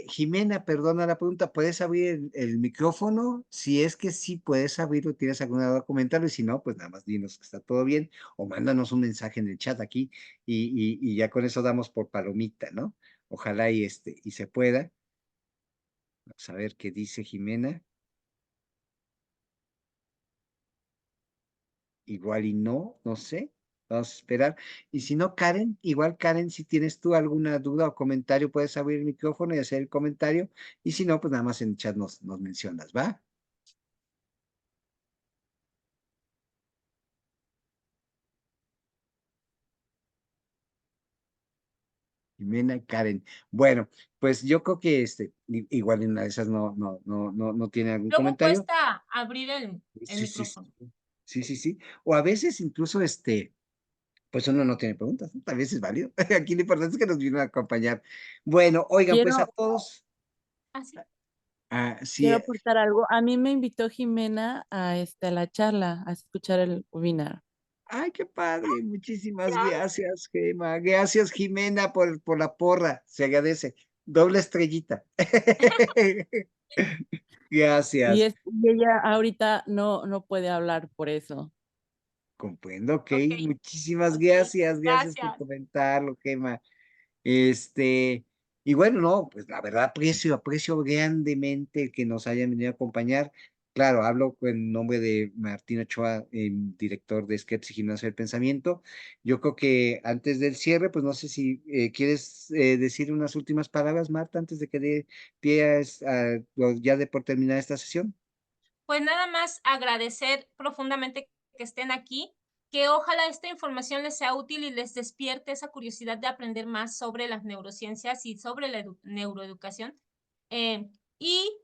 Jimena, perdona la pregunta, ¿puedes abrir el micrófono? Si es que sí puedes abrirlo, tienes alguna duda, coméntalo, y si no, pues nada más dinos que está todo bien, o mándanos un mensaje en el chat aquí, y ya con eso damos por palomita, ¿no? Ojalá y se pueda. Vamos a ver qué dice Jimena. Igual y no, no sé. Vamos a esperar. Y si no, Karen, igual Karen, si tienes tú alguna duda o comentario, puedes abrir el micrófono y hacer el comentario. Y si no, pues nada más en el chat nos mencionas, ¿va? Jimena, Karen. Bueno, pues yo creo que igual en una de esas no tiene algún Luego comentario. cuesta abrir el Sí, sí, sí. micrófono. Sí, sí, sí. O a veces incluso pues uno no tiene preguntas, ¿no? Tal vez es válido. Aquí lo importante es que nos vienen a acompañar. Bueno, oigan, pues a Quiero, todos, Así. sí, quiero aportar algo. A mí me invitó Jimena a la charla, a escuchar el webinar. ay, qué padre, muchísimas gracias, Gema. Gracias, Jimena, por la porra, se agradece. Doble estrellita. Gracias. Y ella ahorita no puede hablar por eso. Comprendo, ok. Ok, Muchísimas ok. gracias, gracias por Gracias. comentarlo, Gema. Este, y bueno, no, pues la verdad aprecio grandemente que nos hayan venido a acompañar. Claro, hablo en nombre de Martín Ochoa, director de Skepsis Gimnasio del Pensamiento. Yo creo que antes del cierre, pues no sé si quieres decir unas últimas palabras, Marta, antes de que dé pie ya de por terminar esta sesión. Pues nada más agradecer profundamente que estén aquí, que ojalá esta información les sea útil y les despierte esa curiosidad de aprender más sobre las neurociencias y sobre la neuroeducación. Y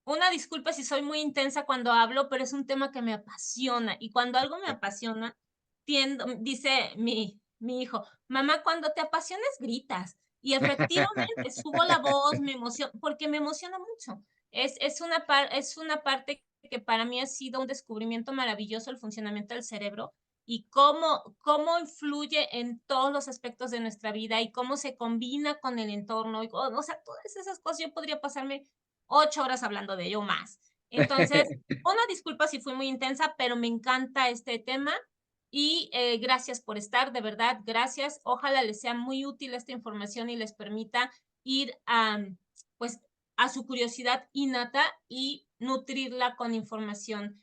una disculpa si soy muy intensa cuando hablo, pero es un tema que me apasiona. Y cuando algo me apasiona, dice mi hijo, mamá, cuando te apasiones, gritas. Y efectivamente, subo la voz, me emociono, porque me emociona mucho. Es una parte que para mí ha sido un descubrimiento maravilloso el funcionamiento del cerebro y cómo influye en todos los aspectos de nuestra vida y cómo se combina con el entorno. O sea, todas esas cosas, yo podría pasarme 8 horas hablando de ello más. Entonces, una disculpa si fui muy intensa, pero me encanta este tema y gracias por estar, de verdad, gracias. Ojalá les sea muy útil esta información y les permita ir pues, a su curiosidad innata y nutrirla con información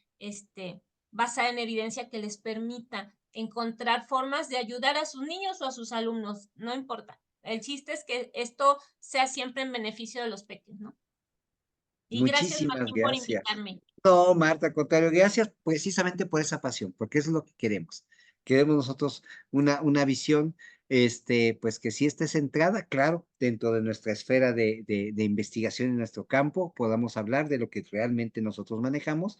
basada en evidencia que les permita encontrar formas de ayudar a sus niños o a sus alumnos, no importa. El chiste es que esto sea siempre en beneficio de los pequeños, ¿no? Y gracias, Muchísimas Martín, por gracias. invitarme. No, Marta, al contrario, gracias precisamente por esa pasión, porque eso es lo que queremos. Queremos nosotros una visión, pues que sí esté centrada, claro, dentro de nuestra esfera de investigación en nuestro campo, podamos hablar de lo que realmente nosotros manejamos.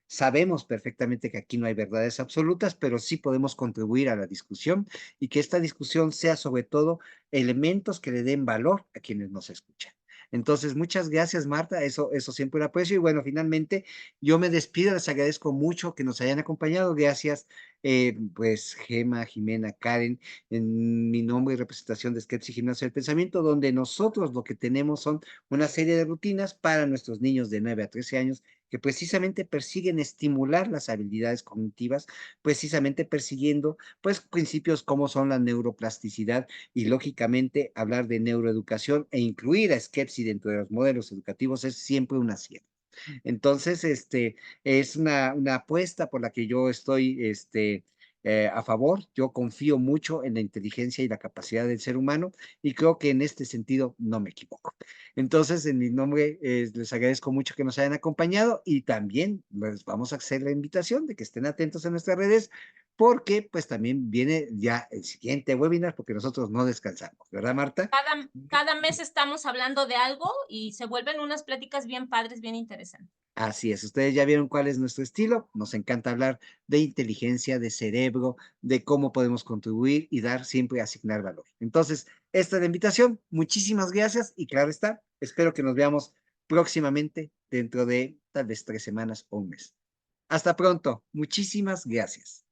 Sabemos perfectamente que aquí no hay verdades absolutas, pero sí podemos contribuir a la discusión y que esta discusión sea sobre todo elementos que le den valor a quienes nos escuchan. Entonces, muchas gracias, Marta, eso siempre lo aprecio. Y bueno, finalmente yo me despido, les agradezco mucho que nos hayan acompañado. Gracias, pues, Gema, Jimena, Karen, en mi nombre y representación de Skepsis Gimnasio del Pensamiento, donde nosotros lo que tenemos son una serie de rutinas para nuestros niños de 9 a 13 años que precisamente persiguen estimular las habilidades cognitivas, precisamente persiguiendo, pues, principios como son la neuroplasticidad y, lógicamente, hablar de neuroeducación e incluir a Skepsis dentro de los modelos educativos es siempre un acierto. Entonces, es una apuesta por la que yo estoy, a favor. Yo confío mucho en la inteligencia y la capacidad del ser humano y creo que en este sentido no me equivoco. Entonces, en mi nombre, les agradezco mucho que nos hayan acompañado y también les vamos a hacer la invitación de que estén atentos en nuestras redes porque pues también viene ya el siguiente webinar porque nosotros no descansamos, ¿verdad, Marta? Cada mes estamos hablando de algo y se vuelven unas pláticas bien padres, bien interesantes. Así es, ustedes ya vieron cuál es nuestro estilo. Nos encanta hablar de inteligencia, de cerebro, de cómo podemos contribuir y dar siempre asignar valor. Entonces, esta es la invitación. Muchísimas gracias y claro está, espero que nos veamos próximamente dentro de tal vez 3 semanas o un mes. Hasta pronto. Muchísimas gracias.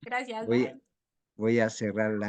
Gracias, Voy, bye. voy a cerrar la